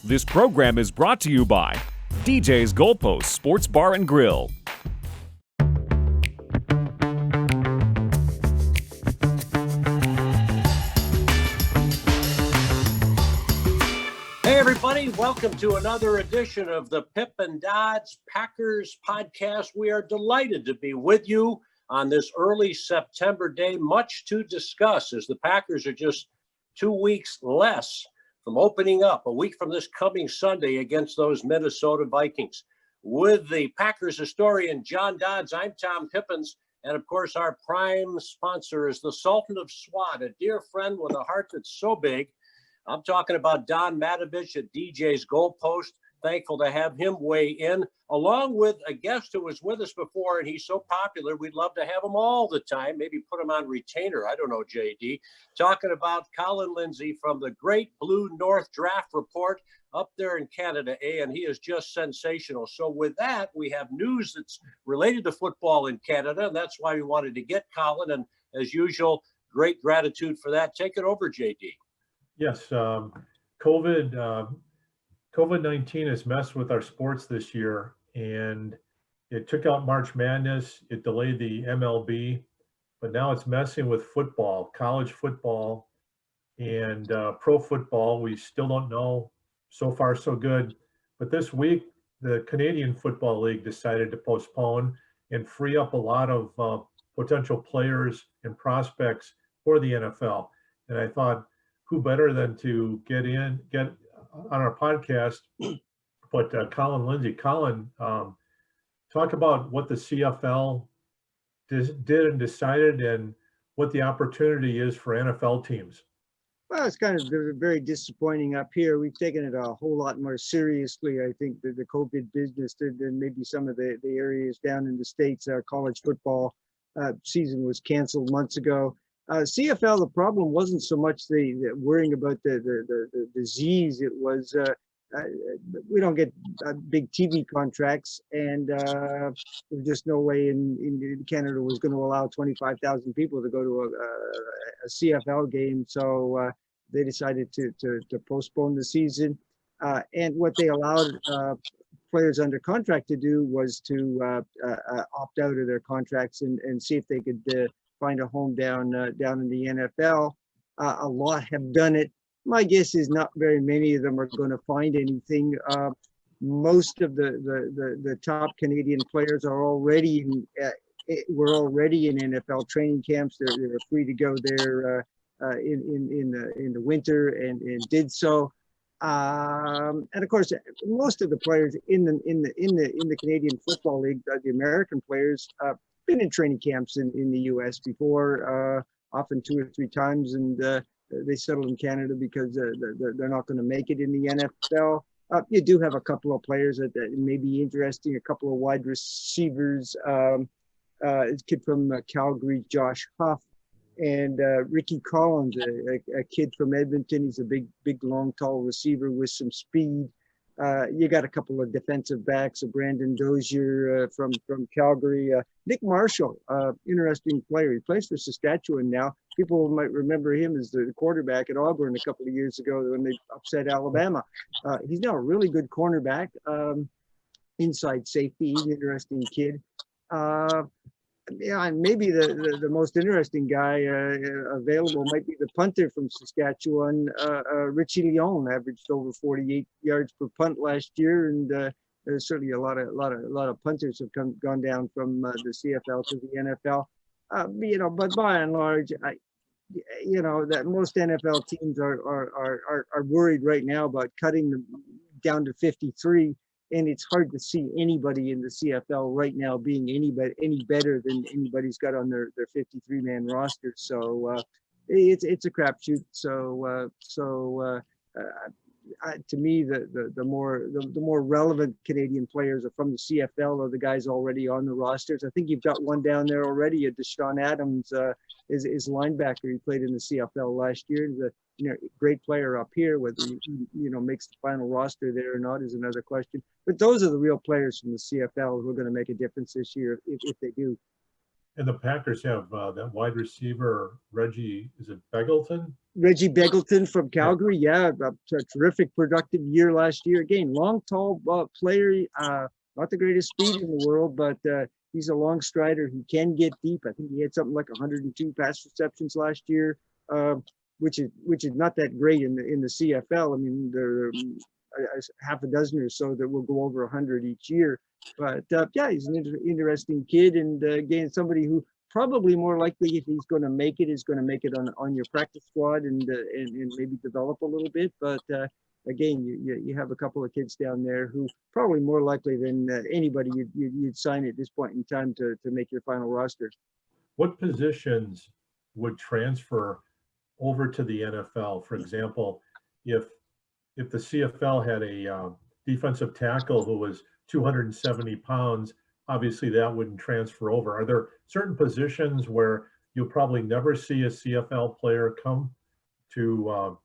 This program is brought to you by DJ's Goalpost Sports Bar and Grill. Hey everybody, welcome to another edition of the Pip and Dodds Packers podcast. We are delighted to be with you on this early September day. Much to discuss as the Packers are just 2 weeks less from opening up a week from this coming Sunday against those Minnesota Vikings. With the Packers historian John Dodds, I'm Tom Pippins, and of course our prime sponsor is the Sultan of SWAT, a dear friend with a heart that's so big. I'm talking about Don Matovich at DJ's Goalpost. Thankful to have him weigh in, along with a guest who was with us before, and he's so popular, we'd love to have him all the time. Maybe put him on retainer. I don't know, JD. Talking about Colin Lindsay from the Great Blue North Draft Report up there in Canada, and he is just sensational. So with that, we have news that's related to football in Canada, and that's why we wanted to get Colin. And as usual, great gratitude for that. Take it over, JD. Yes, COVID-19 has messed with our sports this year, and it took out March Madness, it delayed the MLB, but now it's messing with football, college football, and pro football. We still don't know. So far, so good. But this week, the Canadian Football League decided to postpone and free up a lot of potential players and prospects for the NFL. And I thought, who better than to get on our podcast, but Colin Lindsay. Colin, talk about what the CFL did and decided and what the opportunity is for NFL teams. Well, it's kind of very disappointing up here. We've taken it a whole lot more seriously, I think, the COVID business than maybe some of the areas down in the States. Our college football season was canceled months ago. CFL, the problem wasn't so much the worrying about the disease. It was we don't get big TV contracts, and there's just no way in Canada was going to allow 25,000 people to go to a CFL game. So they decided to postpone the season. And what they allowed players under contract to do was to opt out of their contracts and see if they could find a home down in the NFL. A lot have done it. My guess is not very many of them are going to find anything. Most of the top Canadian players are already were already in NFL training camps. They're free to go there in the winter and did so. And of course, most of the players in the Canadian Football League, the American players, been in training camps in the U.S. before, often 2 or 3 times, and they settled in Canada because they're not going to make it in the NFL. You do have a couple of players that may be interesting, a couple of wide receivers, a kid from Calgary, Josh Huff, and Ricky Collins, a kid from Edmonton. He's a big, long, tall receiver with some speed. You got a couple of defensive backs, Brandon Dozier from Calgary. Nick Marshall, interesting player. He plays for Saskatchewan now. People might remember him as the quarterback at Auburn a couple of years ago when they upset Alabama. He's now a really good cornerback, inside safety. He's an interesting kid. Yeah, and maybe the most interesting guy available might be the punter from Saskatchewan, Richie Leon, averaged over 48 yards per punt last year, and there's certainly a lot of punters have gone down from the CFL to the NFL. But by and large, that most NFL teams are worried right now about cutting them down to 53. And it's hard to see anybody in the CFL right now being any better than anybody's got on their 53-man roster. So it's a crapshoot. To me, the more relevant Canadian players are from the CFL are the guys already on the rosters. I think you've got one down there already. Deshaun Adams is linebacker. He played in the CFL last year. He's a great player up here. Whether he makes the final roster there or not is another question. But those are the real players from the CFL who are going to make a difference this year if they do. And the Packers have that wide receiver, Reggie, is it Beggleton? Reggie Beggleton from Yeah. Calgary, yeah, a terrific productive year last year. Again, long, tall player, not the greatest speed in the world, but he's a long strider. He can get deep. I think he had something like 102 pass receptions last year, which is not that great in the CFL. I mean, there are half a dozen or so that will go over 100 each year. But yeah, he's an interesting kid, and again, somebody who probably more likely, if he's going to make it, is going to make it on your practice squad and maybe develop a little bit. But again, you have a couple of kids down there who probably more likely than anybody you'd sign at this point in time to make your final roster. What positions would transfer over to the NFL? For example, if the CFL had a defensive tackle who was 270 pounds, obviously that wouldn't transfer over. Are there certain positions where you'll probably never see a CFL player come to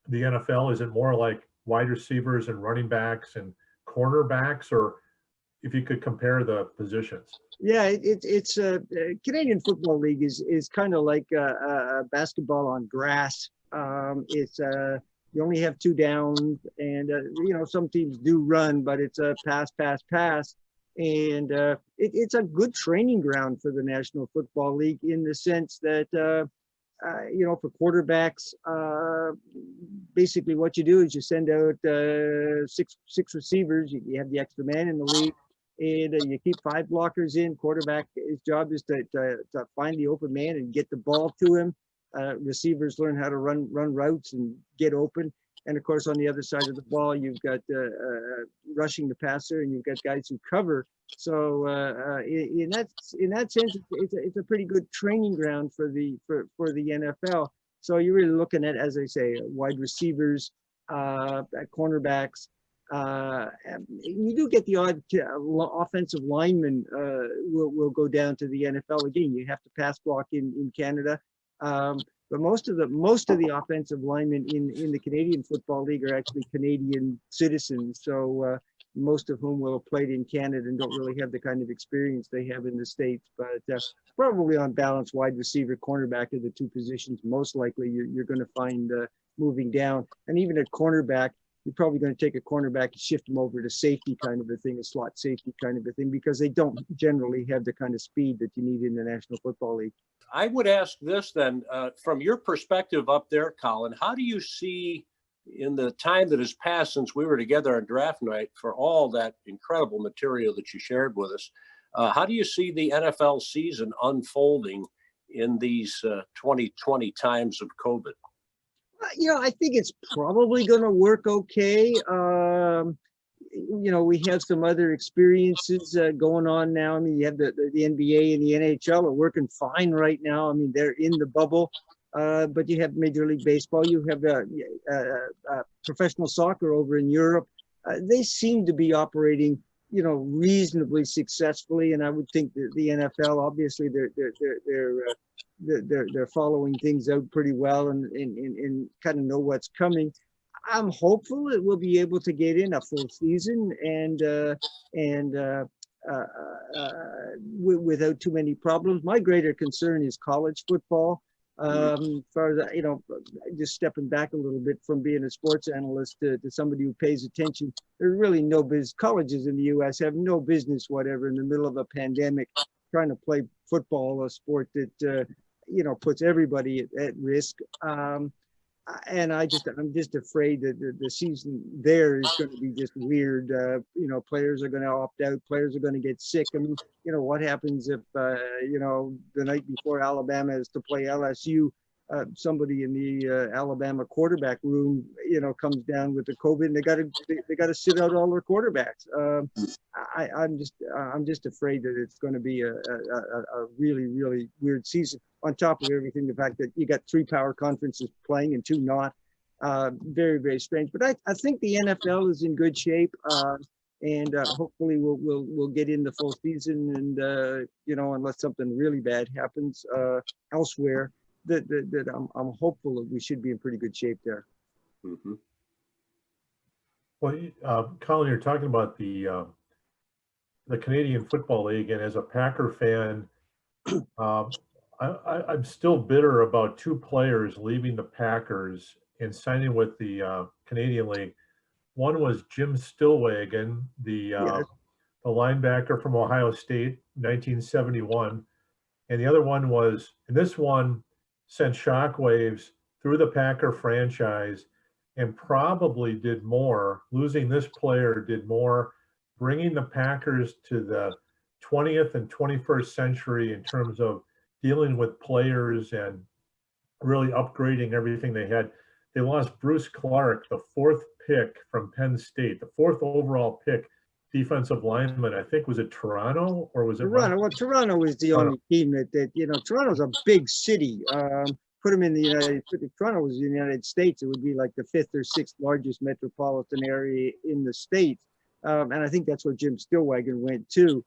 the NFL? Is it more like wide receivers and running backs and cornerbacks, or if you could compare the positions? Yeah, it's Canadian Football League is kind of like basketball on grass. It's you only have two downs, and some teams do run, but it's a pass, and it's a good training ground for the National Football League in the sense that for quarterbacks, basically what you do is you send out six receivers. You have the extra man in the league, and you keep five blockers in. Quarterback, his job is to find the open man and get the ball to him. Receivers learn how to run routes and get open. And of course, on the other side of the ball, you've got rushing the passer, and you've got guys who cover. So in that sense, it's a pretty good training ground for the NFL. So you're really looking at, as I say, wide receivers, cornerbacks. You do get the odd offensive lineman will go down to the NFL. Again, you have to pass block in Canada. But most of the offensive linemen in the Canadian Football League are actually Canadian citizens. So most of whom will have played in Canada and don't really have the kind of experience they have in the States. But probably on balance, wide receiver, cornerback are the two positions most likely you're going to find moving down. And even at cornerback, you're probably going to take a cornerback and shift them over to safety kind of a thing, a slot safety kind of a thing, because they don't generally have the kind of speed that you need in the National Football League. I would ask this then, from your perspective up there, Colin, how do you see in the time that has passed since we were together on draft night, for all that incredible material that you shared with us, how do you see the NFL season unfolding in these 2020 times of COVID? I think it's probably going to work okay. We have some other experiences going on now. I mean, you have the NBA and the NHL are working fine right now. I mean, they're in the bubble, but you have Major League Baseball. You have professional soccer over in Europe. They seem to be operating, reasonably successfully. And I would think that the NFL, obviously, they're following things out pretty well and kind of know what's coming. I'm hopeful that we'll be able to get in a full season and without too many problems. My greater concern is college football. Far as just stepping back a little bit from being a sports analyst to somebody who pays attention, there's really no business. Colleges in the U.S. have no business whatever in the middle of a pandemic trying to play football, a sport that puts everybody at risk. And I'm just afraid that the season there is going to be just weird. Players are going to opt out. Players are going to get sick. I mean, what happens if, the night before Alabama is to play LSU, somebody in the Alabama quarterback room, comes down with the COVID, and they got to sit out all their quarterbacks. I'm just afraid that it's going to be a really, really weird season. On top of everything, the fact that you got 3 power conferences playing and 2 not, very, very strange. But I think the NFL is in good shape, and hopefully we'll get in the full season. And unless something really bad happens elsewhere, that I'm hopeful that we should be in pretty good shape there. Mm-hmm. Well, Colin, you're talking about the Canadian Football League, and as a Packer fan, I'm still bitter about two players leaving the Packers and signing with the Canadian League. One was Jim Stillwagon, Yes. the linebacker from Ohio State, 1971. And the other one was, and this one sent shockwaves through the Packer franchise and probably did more. Losing this player did more, bringing the Packers to the 20th and 21st century in terms of dealing with players and really upgrading everything they had. They lost Bruce Clark, the fourth pick from Penn State, the fourth overall pick, defensive lineman. I think was it Toronto or was it Toronto. Well, Toronto is the Toronto. only team that Toronto's a big city. Put them in the United. If Toronto was in the United States, it would be like the fifth or sixth largest metropolitan area in the state, and I think that's where Jim Stillwagon went to.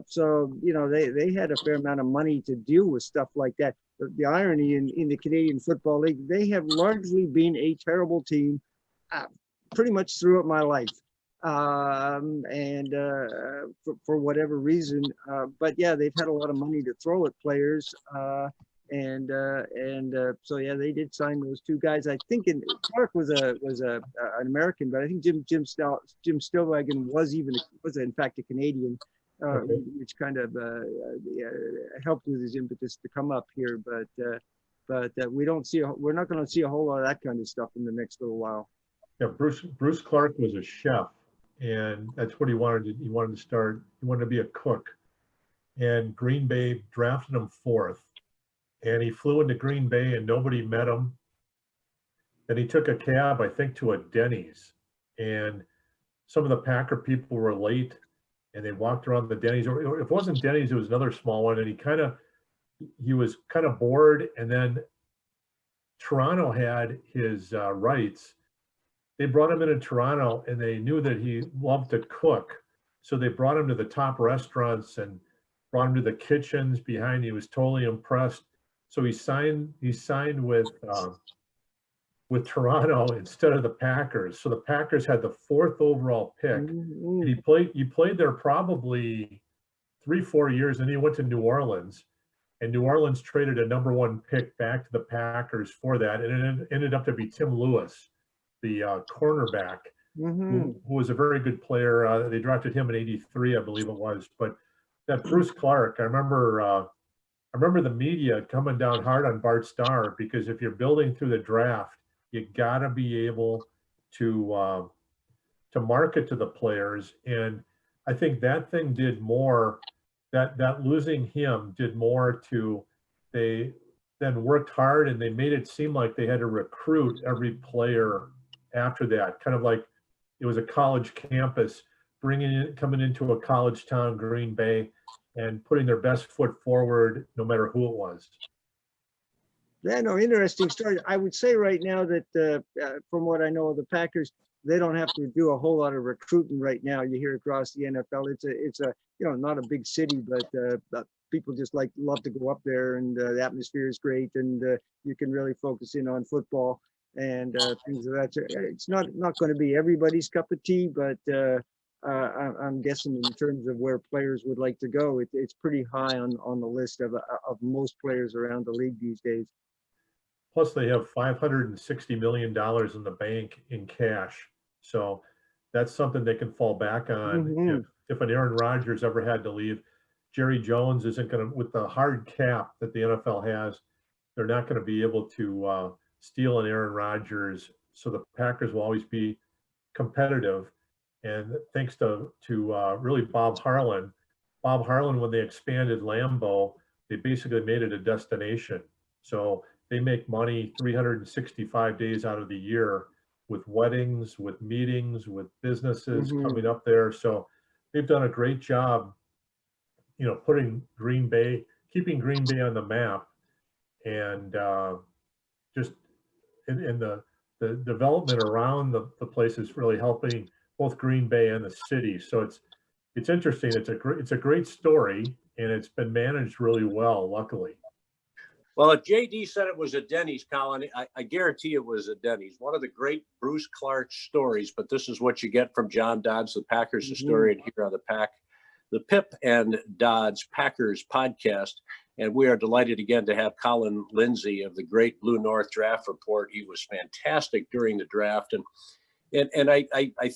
So they had a fair amount of money to deal with stuff like that. The irony in the Canadian Football League, they have largely been a terrible team, pretty much throughout my life. And for whatever reason, but yeah, they've had a lot of money to throw at players, so yeah, they did sign those two guys. I think Clark was an American, but I think Jim Stillwagon was in fact a Canadian, Okay. which kind of helped with his impetus to come up here. But we're not going to see a whole lot of that kind of stuff in the next little while. Yeah, Bruce Clark was a chef, and that's what he wanted. He wanted to start. He wanted to be a cook, and Green Bay drafted him fourth, and he flew into Green Bay, and nobody met him. Then he took a cab, I think, to a Denny's, and some of the Packer people were late, and they walked around the Denny's. Or if it wasn't Denny's, it was another small one, and he was kind of bored, and then Toronto had his rights. They brought him into Toronto and they knew that he loved to cook. So they brought him to the top restaurants and brought him to the kitchens behind. He was totally impressed. So he signed with Toronto instead of the Packers. So the Packers had the fourth overall pick. And he played there probably 3-4 years, and he went to New Orleans. And New Orleans traded a number one pick back to the Packers for that. And it ended up to be Tim Lewis, the cornerback, who was a very good player. They drafted him in '83, I believe it was. But that Bruce Clark, I remember the media coming down hard on Bart Starr, because if you're building through the draft, you got to be able to market to the players. And I think that thing did more. That losing him did more to, they then worked hard and they made it seem like they had to recruit every player after that, kind of like it was a college campus coming into a college town, Green Bay, and putting their best foot forward no matter who it was. Yeah, no, interesting story. I would say right now that from what I know of the Packers, they don't have to do a whole lot of recruiting right now. You hear across the NFL, it's a not a big city, but people just love to go up there, and the atmosphere is great, and you can really focus in on football and things of that. It's not going to be everybody's cup of tea, but I'm guessing in terms of where players would like to go, it's pretty high on the list of most players around the league these days. Plus, they have $560 million in the bank in cash. So that's something they can fall back on if an Aaron Rodgers ever had to leave. Jerry Jones isn't going to, with the hard cap that the NFL has, they're not going to be able to steal an Aaron Rodgers. So the Packers will always be competitive. And thanks to really Bob Harlan, when they expanded Lambeau, they basically made it a destination. So they make money 365 days out of the year with weddings, with meetings, with businesses coming up there. So they've done a great job, keeping Green Bay on the map, and just in the development around the place is really helping both Green Bay and the city. So it's interesting. It's a great story, and it's been managed really well, luckily. Well, if JD said it was a Denny's, Colin, I guarantee it was a Denny's. One of the great Bruce Clark stories, but this is what you get from John Dodds, the Packers historian here on the the Pip and Dodds Packers podcast. And we are delighted again to have Colin Lindsay of the Great Blue North Draft Report. He was fantastic during the draft. And I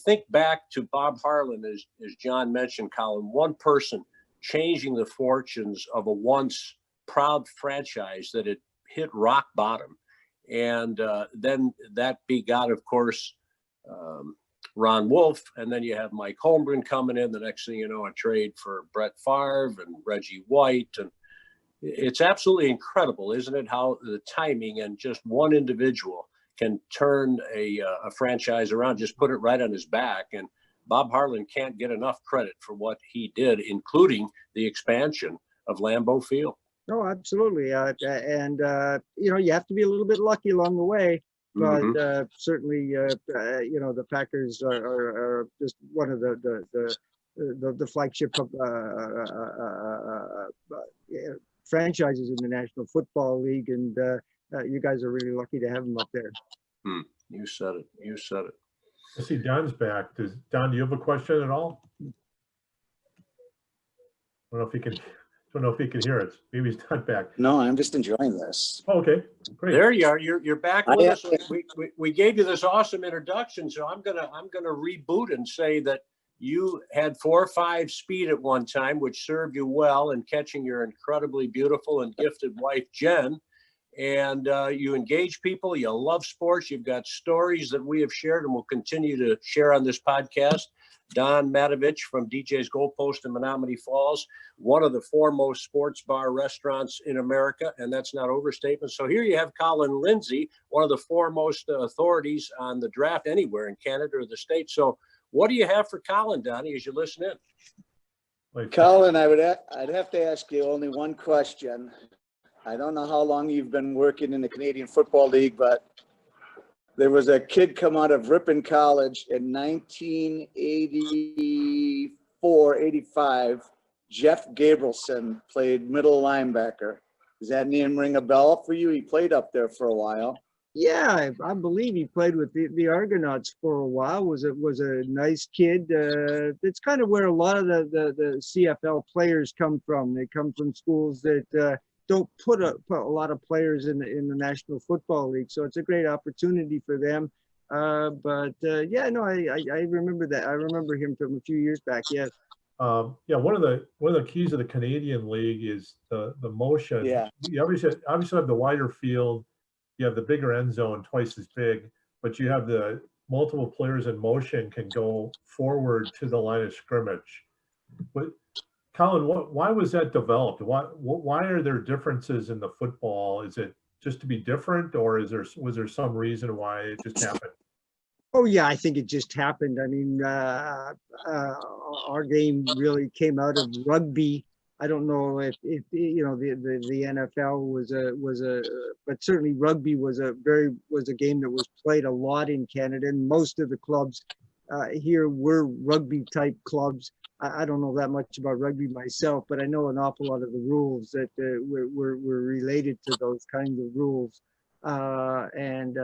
think back to Bob Harlan, as John mentioned, Colin, one person changing the fortunes of a once proud franchise that had hit rock bottom. And then that begot, of course, Ron Wolf. And then you have Mike Holmgren coming in. The next thing you know, a trade for Brett Favre and Reggie White. And it's absolutely incredible, isn't it, how the timing and just one individual can turn a franchise around, just put it right on his back. And Bob Harlan can't get enough credit for what he did, including the expansion of Lambeau Field. Oh, absolutely. You have to be a little bit lucky along the way, but certainly, the Packers are just one of the flagship franchises in the National Football League, and you guys are really lucky to have them up there. You said it. You said it. I see Don's back. Don, do you have a question at all? I don't know if he can hear us. Maybe he's not back. No, I'm just enjoying this. Oh, okay, great. There you are. You're back with us. We gave you this awesome introduction, so I'm gonna reboot and say that you had 4.5 speed at one time, which served you well in catching your incredibly beautiful and gifted wife Jen. And you engage people. You love sports. You've got stories that we have shared and will continue to share on this podcast. Don Matovich from DJ's Goalpost in Menominee Falls, one of the foremost sports bar restaurants in America, and that's not overstatement. So here you have Colin Lindsay, one of the foremost authorities on the draft anywhere in Canada or the States. So what do you have for Colin, Donnie, as you listen in? Colin, I'd have to ask you only one question. I don't know how long you've been working in the Canadian Football League, but there was a kid come out of Ripon College in 1984, 85. Jeff Gabrielson played middle linebacker. Does that name ring a bell for you? He played up there for a while. Yeah, I believe he played with the Argonauts for a while. Was a nice kid. It's kind of where a lot of the CFL players come from. They come from schools that don't put a lot of players in the National Football League, so it's a great opportunity for them. I remember that. I remember him from a few years back. Yes. One of the keys of the Canadian League is the motion. Yeah. You obviously have the wider field. You have the bigger end zone, twice as big, but you have the multiple players in motion can go forward to the line of scrimmage. But Colin, why was that developed? Why are there differences in the football? Is it just to be different, or was there some reason why it just happened? Oh yeah, I think it just happened. I mean, our game really came out of rugby. I don't know if the NFL was but certainly rugby was a game that was played a lot in Canada, and most of the clubs here were rugby type clubs. I don't know that much about rugby myself, but I know an awful lot of the rules that were related to those kinds of rules, and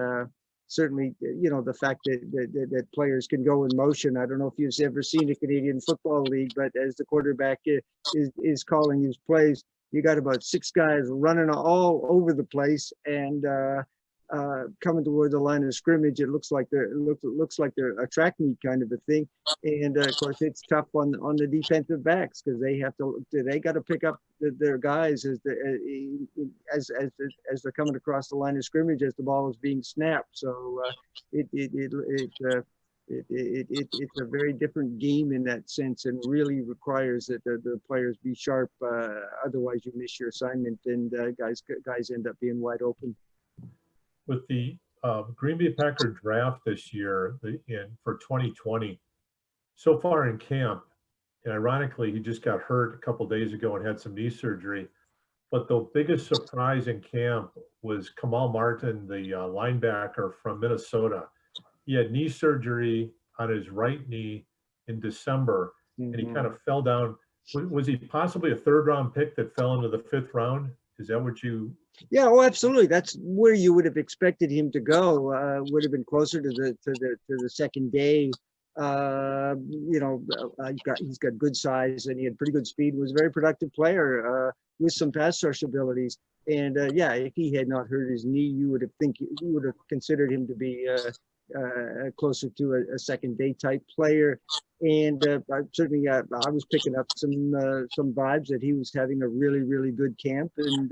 certainly, the fact that players can go in motion. I don't know if you've ever seen a Canadian Football League, but as the quarterback is calling his plays, you got about 6 guys running all over the place and coming toward the line of scrimmage. It looks like they're a track meet kind of a thing, and of course it's tough on the defensive backs because they got to pick up their guys as they're coming across the line of scrimmage as the ball is being snapped. So it's a very different game in that sense, and really requires that the players be sharp. Otherwise, you miss your assignment, and guys end up being wide open. With the Green Bay Packer draft this year for 2020, so far in camp, and ironically, he just got hurt a couple days ago and had some knee surgery. But the biggest surprise in camp was Kamal Martin, the linebacker from Minnesota. He had knee surgery on his right knee in December, and he kind of fell down. Was he possibly a 3rd-round pick that fell into the 5th round? Is that what you? Yeah, oh, absolutely. That's where you would have expected him to go. Would have been closer to the second day. He's got good size and he had pretty good speed. Was a very productive player with some pass rush abilities. And if he had not hurt his knee, you would have considered him to be closer to a second day type player. And certainly I was picking up some vibes that he was having a really, really good camp, and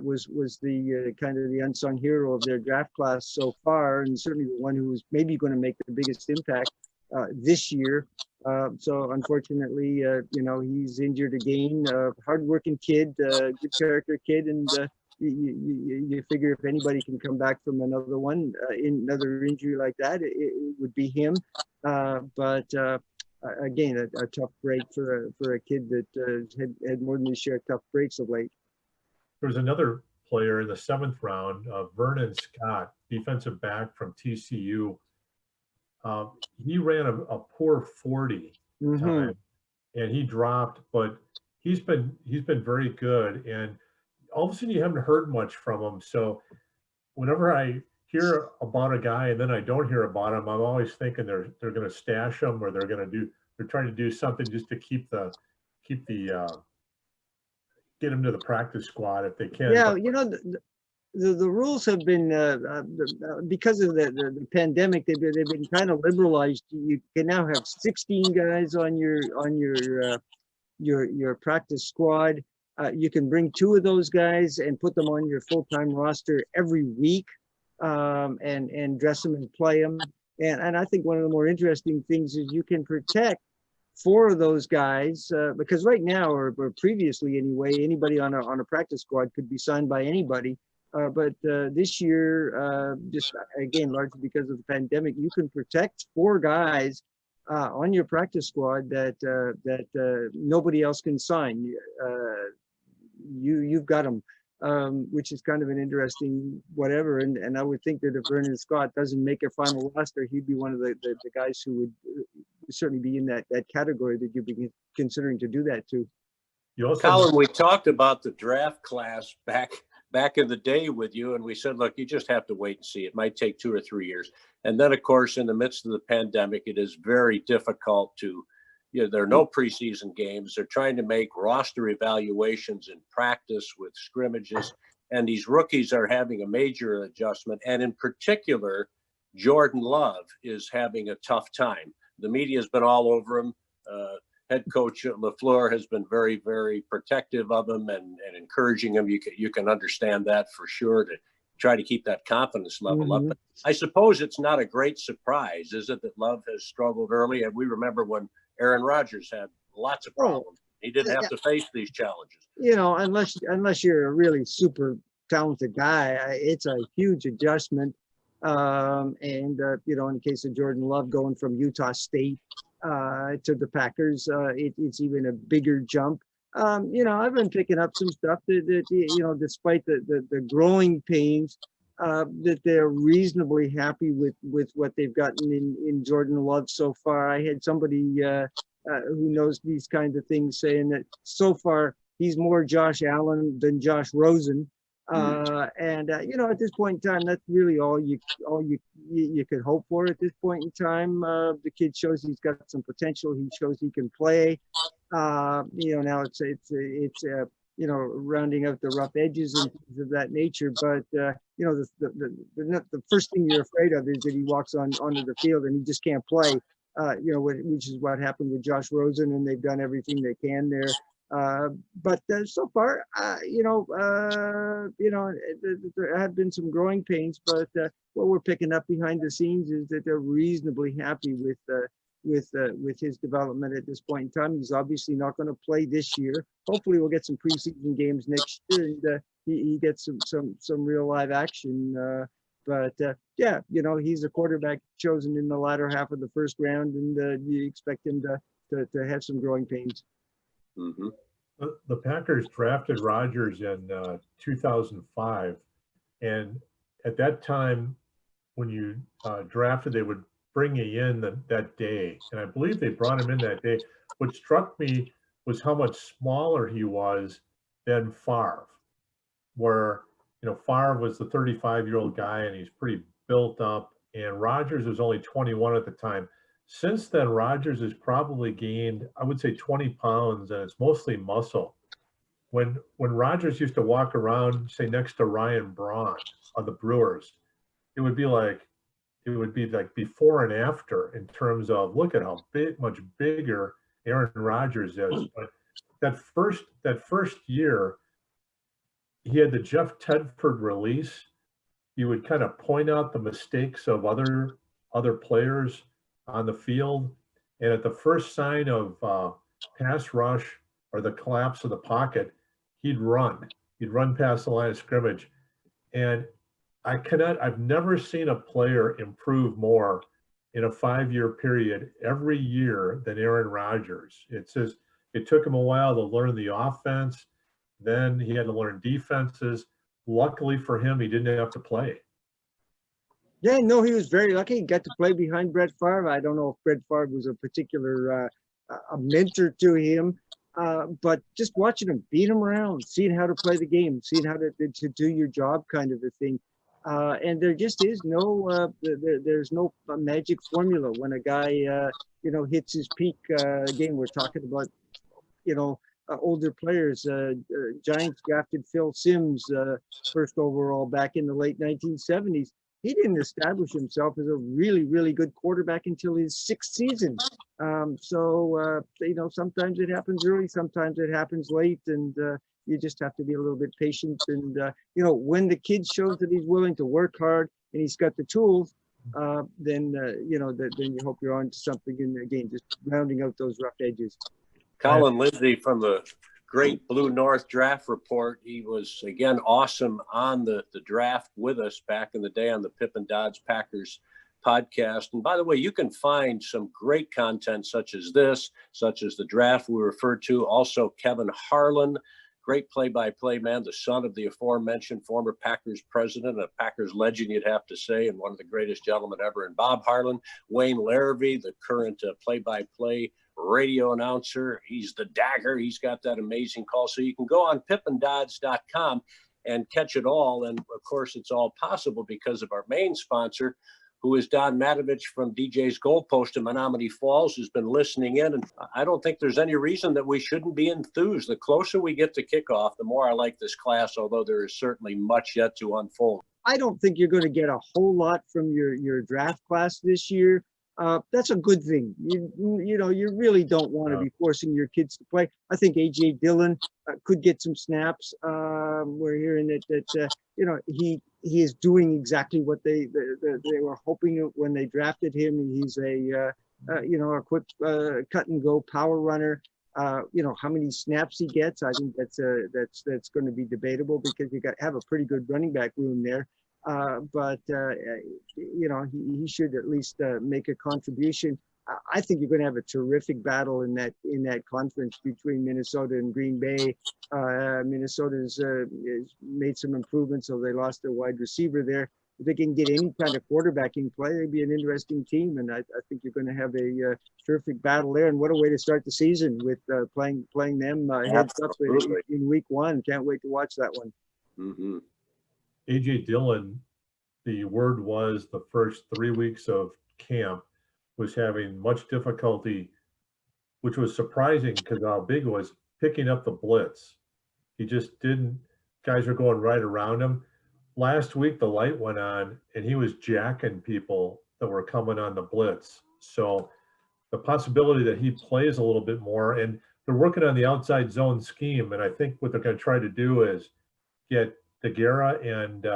was the kind of the unsung hero of their draft class so far, and certainly the one who was maybe going to make the biggest impact this year. So unfortunately, he's injured again. Hardworking kid, good character kid, and you figure if anybody can come back from another one, in another injury like that, it would be him. But again, a tough break for a kid that had more than his share of tough breaks of late. There was another player in the 7th round, Vernon Scott, defensive back from TCU. He ran a poor 40 time, and he dropped, but he's been very good. And all of a sudden, you haven't heard much from him. So whenever I hear about a guy and then I don't hear about him, I'm always thinking they're going to stash him, or they're trying to do something just to keep the get him to the practice squad if they can. Yeah, the rules have been because of the pandemic, they've been kind of liberalized. You can now have 16 guys on your practice squad. You can bring 2 of those guys and put them on your full-time roster every week, and dress them and play them. And I think one of the more interesting things is you can protect 4 of those guys, because right now, or previously anyway, anybody on a practice squad could be signed by anybody. But this year, just again, largely because of the pandemic, you can protect 4 guys on your practice squad that nobody else can sign. You've got them, which is kind of an interesting whatever. And I would think that if Vernon Scott doesn't make a final roster, he'd be one of the guys who would certainly be in that category that you'd be considering to do that to. Colin, we talked about the draft class back in the day with you, and we said, look, you just have to wait and see. It might take 2 or 3 years. And then, of course, in the midst of the pandemic, it is very difficult to, there are no preseason games. They're trying to make roster evaluations in practice with scrimmages, and these rookies are having a major adjustment. And in particular, Jordan Love is having a tough time. The media has been all over him. Head coach LaFleur has been very, very protective of him and encouraging him. You can understand that for sure, to try to keep that confidence level up. But I suppose it's not a great surprise, is it, that Love has struggled early? And we remember when Aaron Rodgers had lots of problems. He didn't have to face these challenges. Unless you're a really super talented guy, it's a huge adjustment. In the case of Jordan Love going from Utah State to the Packers, it's even a bigger jump. I've been picking up some stuff that despite the growing pains, that they're reasonably happy with what they've gotten in Jordan Love so far. I had somebody who knows these kinds of things saying that so far he's more Josh Allen than Josh Rosen. At this point in time, that's really all you could hope for at this point in time. The kid shows he's got some potential. He shows he can play. Now it's rounding out the rough edges and things of that nature. But the first thing you're afraid of is that he walks onto the field and he just can't play. Which is what happened with Josh Rosen, and they've done everything they can there. But so far, there have been some growing pains, but what we're picking up behind the scenes is that they're reasonably happy with his development at this point in time. He's obviously not going to play this year. Hopefully we'll get some preseason games next year, and he gets some real live action. He's a quarterback chosen in the latter half of the first round, and you expect him to have some growing pains. Mm-hmm. The Packers drafted Rodgers in 2005, and at that time, when you drafted, they would bring you in that day, and I believe they brought him in that day. What struck me was how much smaller he was than Favre, where Favre was the 35-year-old guy, and he's pretty built up, and Rodgers was only 21 at the time. Since then, Rodgers has probably gained, I would say, 20 pounds, and it's mostly muscle. When Rodgers used to walk around, say next to Ryan Braun on the Brewers, it would be like before and after in terms of look at how much bigger Aaron Rodgers is. But that first year, he had the Jeff Tedford release. You would kind of point out the mistakes of other players on the field, and at the first sign of pass rush or the collapse of the pocket, he'd run. He'd run past the line of scrimmage, and I've never seen a player improve more in a 5-year period every year than Aaron Rodgers. It says it took him a while to learn the offense. Then he had to learn defenses. Luckily for him, he didn't have to play. Yeah, no, he was very lucky. He got to play behind Brett Favre. I don't know if Brett Favre was a particular a mentor to him, but just watching him, beat him around, seeing how to play the game, seeing how to do your job kind of a thing. And there just is no there's no magic formula when a guy hits his peak. Again, we're talking about older players. Giants drafted Phil Simms first overall back in the late 1970s. He didn't establish himself as a really, really good quarterback until his 6th season. Sometimes it happens early, sometimes it happens late, and you just have to be a little bit patient. And, when the kid shows that he's willing to work hard and he's got the tools, then you hope you're on to something. And again, just rounding out those rough edges. Colin Lindsay from the Great Blue North Draft Report. He was, again, awesome on the draft with us back in the day on the Pip and Dodds Packers podcast. And by the way, you can find some great content such as this, such as the draft we referred to. Also, Kevin Harlan, great play-by-play man, the son of the aforementioned former Packers president, a Packers legend, you'd have to say, and one of the greatest gentlemen ever, and Bob Harlan. Wayne Larrivee, the current play-by-play radio announcer. He's the dagger. He's got that amazing call. So you can go on pipandodds.com and catch it all. And of course, it's all possible because of our main sponsor, who is Don Matovich from DJ's Goalpost in Menominee Falls, who's been listening in. And I don't think there's any reason that we shouldn't be enthused. The closer we get to kickoff, the more I like this class, although there is certainly much yet to unfold. I don't think you're going to get a whole lot from your draft class this year. That's a good thing. You really don't want to be forcing your kids to play. I think A.J. Dillon could get some snaps. We're hearing that he is doing exactly what they were hoping when they drafted him. He's a quick cut and go power runner. How many snaps he gets, I think that's going to be debatable because you got have a pretty good running back room there. But he should at least make a contribution. I think you're going to have a terrific battle in that conference between Minnesota and Green Bay. Minnesota's made some improvements, so they lost their wide receiver there. If they can get any kind of quarterbacking play, it'd be an interesting team, and I think you're going to have a terrific battle there. And what a way to start the season with playing them heads up in week 1. Can't wait to watch that one. Mm-hmm. A.J. Dillon, the word was the first 3 weeks of camp was having much difficulty, which was surprising because how big it was, picking up the blitz. He just didn't, guys are going right around him. Last week, the light went on and he was jacking people that were coming on the blitz. So the possibility that he plays a little bit more, and they're working on the outside zone scheme. And I think what they're going to try to do is get DeGuara and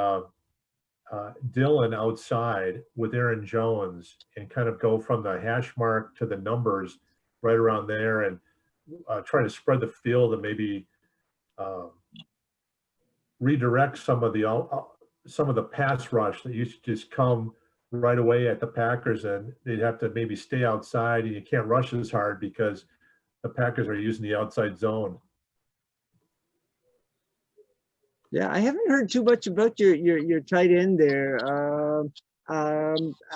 Dillon outside with Aaron Jones and kind of go from the hash mark to the numbers right around there and try to spread the field and maybe redirect some of the pass rush that used to just come right away at the Packers, and they'd have to maybe stay outside, and you can't rush as hard because the Packers are using the outside zone. Yeah, I haven't heard too much about your tight end there. I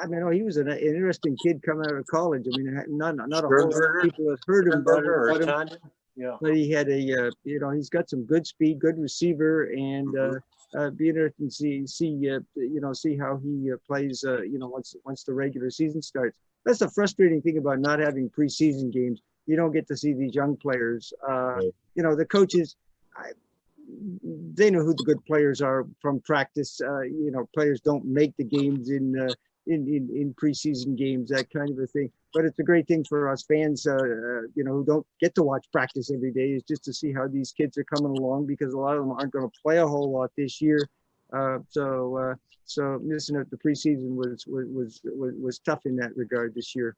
mean, he was an interesting kid coming out of college. I mean, not a whole lot of people have heard about him. Yeah. But he had he's got some good speed, good receiver, and be interesting to see how he plays. Once the regular season starts. That's the frustrating thing about not having preseason games. You don't get to see these young players. The coaches, they know who the good players are from practice. Players don't make the games in preseason games, that kind of a thing. But it's a great thing for us fans, who don't get to watch practice every day, is just to see how these kids are coming along, because a lot of them aren't going to play a whole lot this year. So missing out the preseason was tough in that regard this year.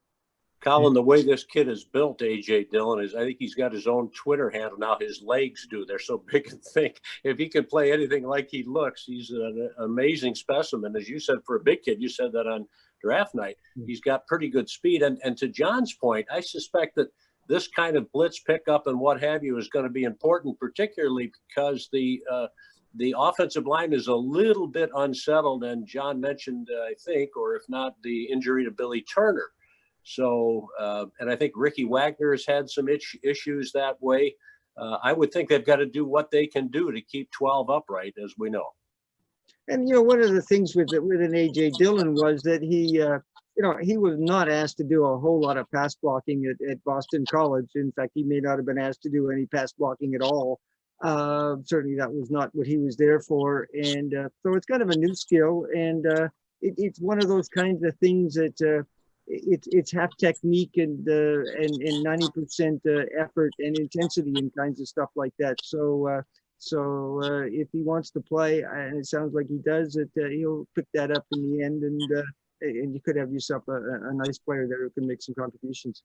Colin, the way this kid is built, AJ Dillon, is I think he's got his own Twitter handle now. His legs do. They're so big and thick. If he can play anything like he looks, he's an amazing specimen. As you said, for a big kid, you said that on draft night, he's got pretty good speed. And to John's point, I suspect that this kind of blitz pickup and what have you is going to be important, particularly because the offensive line is a little bit unsettled. And John mentioned, I think, or if not, the injury to Billy Turner. So, and I think Ricky Wagner has had some issues that way. I would think they've got to do what they can do to keep 12 upright, as we know. And, one of the things with an AJ Dillon was that he was not asked to do a whole lot of pass blocking at Boston College. In fact, he may not have been asked to do any pass blocking at all. Certainly that was not what he was there for. And so it's kind of a new skill. And it's one of those kinds of things that it's half technique and 90% effort and intensity and kinds of stuff like that. So if he wants to play, and it sounds like he does, he'll pick that up in the end, and you could have yourself a nice player there who can make some contributions.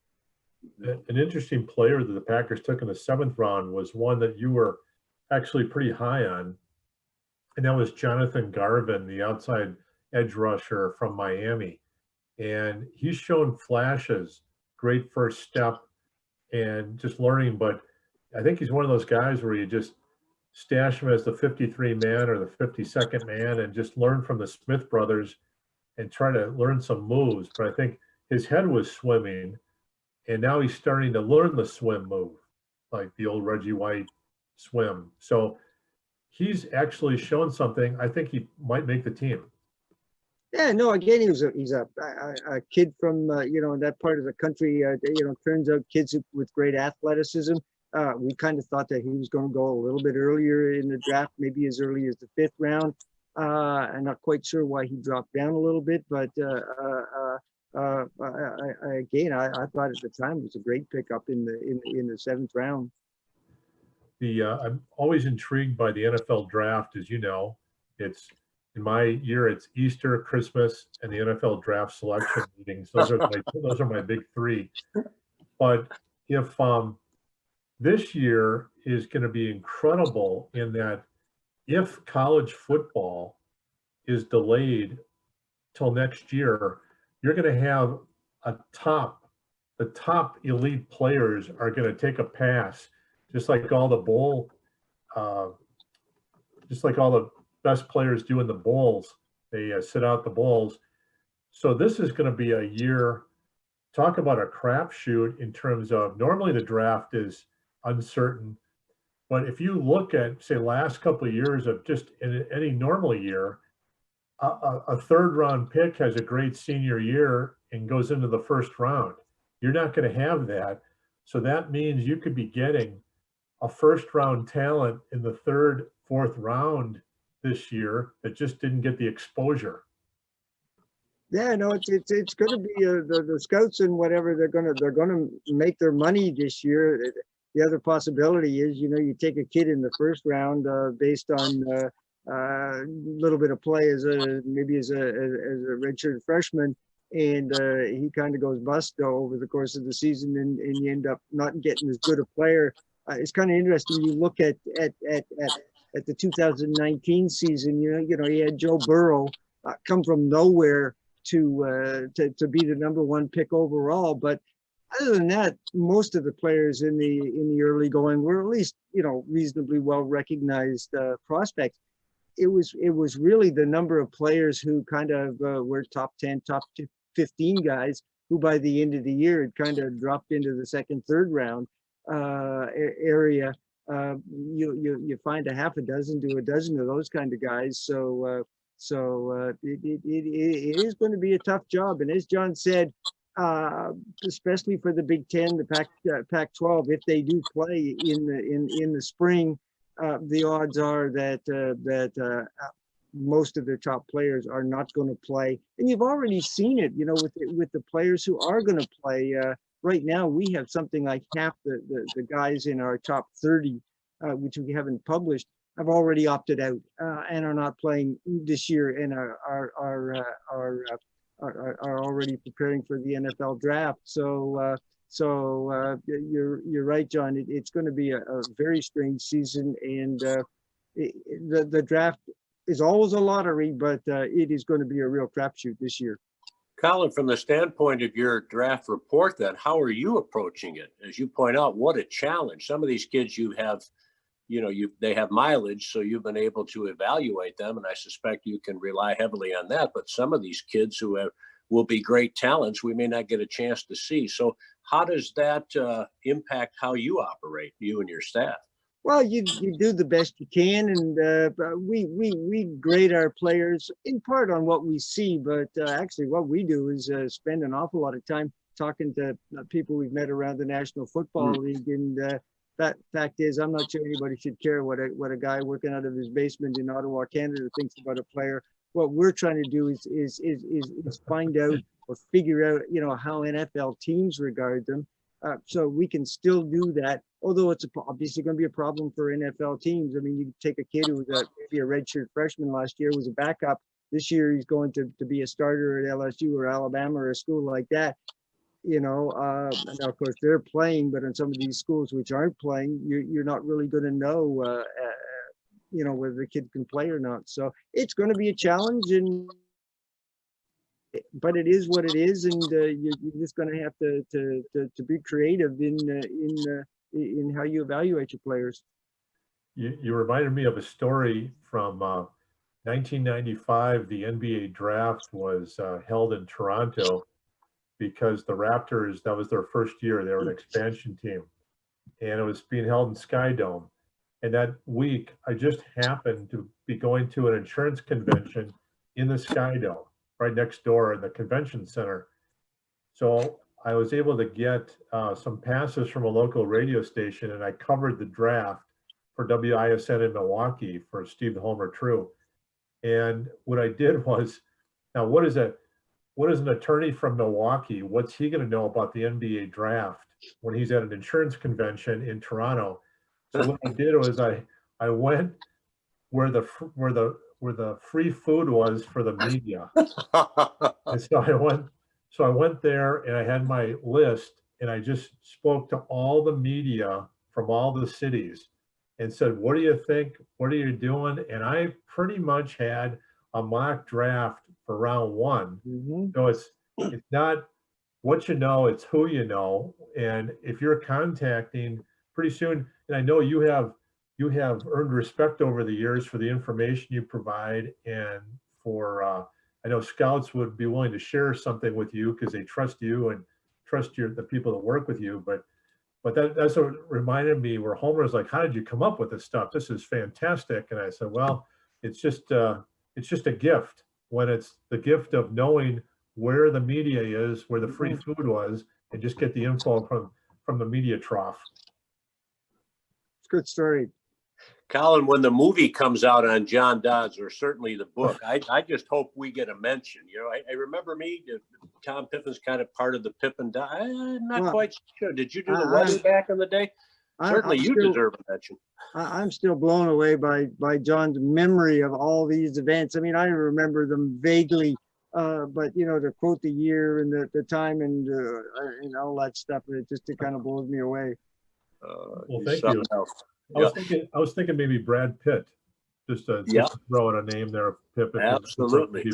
An interesting player that the Packers took in the 7th round was one that you were actually pretty high on, and that was Jonathan Garvin, the outside edge rusher from Miami. And he's shown flashes, great first step and just learning. But I think he's one of those guys where you just stash him as the 53 man or the 52nd man and just learn from the Smith brothers and try to learn some moves. But I think his head was swimming, and now he's starting to learn the swim move, like the old Reggie White swim. So he's actually shown something. I think he might make the team. Yeah, no, again, he's a kid from, that part of the country, turns out kids with great athleticism. We kind of thought that he was going to go a little bit earlier in the draft, maybe as early as the 5th round. I'm not quite sure why he dropped down a little bit, but I thought at the time it was a great pickup in the 7th round. I'm always intrigued by the NFL draft, as you know. In my year, it's Easter, Christmas, and the NFL draft selection meetings. Those are my big three. But if this year is going to be incredible in that if college football is delayed till next year, you're going to have the top elite players are going to take a pass, just like all the best players do in the bowls. They sit out the bowls. So this is going to be a year, talk about a crapshoot in terms of, normally the draft is uncertain, but if you look at, say, last couple of years of just in any normal year, a 3rd round pick has a great senior year and goes into the 1st round. You're not going to have that. So that means you could be getting a 1st round talent in the 3rd, 4th round this year that just didn't get the exposure. Yeah, no, it's going to be the scouts and whatever, they're going to make their money this year. The other possibility is, you take a kid in the 1st round based on a little bit of play as a redshirt freshman, and he kind of goes bust over the course of the season, and you end up not getting as good a player. It's kind of interesting. You look at the 2019 season, he had Joe Burrow come from nowhere to be the number 1 pick overall. But other than that, most of the players in the early going were at least, reasonably well recognized prospects. It was really the number of players who kind of were top 10, top 15 guys who by the end of the year had kind of dropped into the 2nd, 3rd round area. you find a half a dozen to a dozen of those kind of guys. It is going to be a tough job. And as John said, especially for the Big Ten, the Pac-12, if they do play in the spring, the odds are that most of their top players are not going to play. And you've already seen it, with the players who are going to play. Right now, we have something like half the guys in our top 30, which we haven't published, have already opted out and are not playing this year and are already preparing for the NFL draft. So you're right, John. It's going to be a very strange season, and the draft is always a lottery, but it is going to be a real crapshoot this year. Colin, from the standpoint of your draft report, then, how are you approaching it? As you point out, what a challenge. Some of these kids they have mileage, so you've been able to evaluate them, and I suspect you can rely heavily on that. But some of these kids who will be great talents, we may not get a chance to see. So how does that impact how you operate, you and your staff? Well, you do the best you can, and we grade our players in part on what we see, but actually what we do is spend an awful lot of time talking to people we've met around the National Football League, and that fact is, I'm not sure anybody should care what a guy working out of his basement in Ottawa, Canada, thinks about a player. What we're trying to do is find out or figure out, how NFL teams regard them. So we can still do that, although it's obviously going to be a problem for NFL teams. I mean, you take a kid who was maybe a redshirt freshman last year, was a backup. This year, he's going to be a starter at LSU or Alabama or a school like that. And now, of course, they're playing, but in some of these schools which aren't playing, you're not really going to know, whether the kid can play or not. So it's going to be a challenge, but it is what it is, and you're just going to have to be creative in how you evaluate your players. You reminded me of a story from 1995. The NBA draft was held in Toronto because the Raptors, that was their first year. They were an expansion team, and it was being held in Sky Dome. And that week, I just happened to be going to an insurance convention in the Sky Dome, right next door in the convention center. So I was able to get some passes from a local radio station, and I covered the draft for WISN in Milwaukee for Steve the Homer True. And what I did was, now what is an attorney from Milwaukee, what's he going to know about the NBA draft when he's at an insurance convention in Toronto? So what I did was I went where the free food was for the media. And so I went there, and I had my list, and I just spoke to all the media from all the cities and said, what do you think? What are you doing? And I pretty much had a mock draft for round one. Mm-hmm. So it's not what you know, it's who you know. And if you're contacting pretty soon, and I know you have earned respect over the years for the information you provide, and for I know scouts would be willing to share something with you because they trust you and trust the people that work with you. But that's what reminded me, where Homer's like, how did you come up with this stuff? This is fantastic. And I said, well, it's just a gift. When it's the gift of knowing where the media is, where the free food was, and just get the info from the media trough. It's a good story. Colin, when the movie comes out on John Dodds, or certainly the book, I just hope we get a mention. I remember Tom Piffin's kind of part of the Pippin. I'm not quite sure. Did you do the weather back in the day? Certainly, you deserve a mention. I'm still blown away by John's memory of all these events. I mean, I remember them vaguely, but to quote the year and the time and all that stuff, it kind of blows me away. Well, thank you. I was thinking maybe Brad Pitt, just to throw in a name there. Pippin. Absolutely. Maybe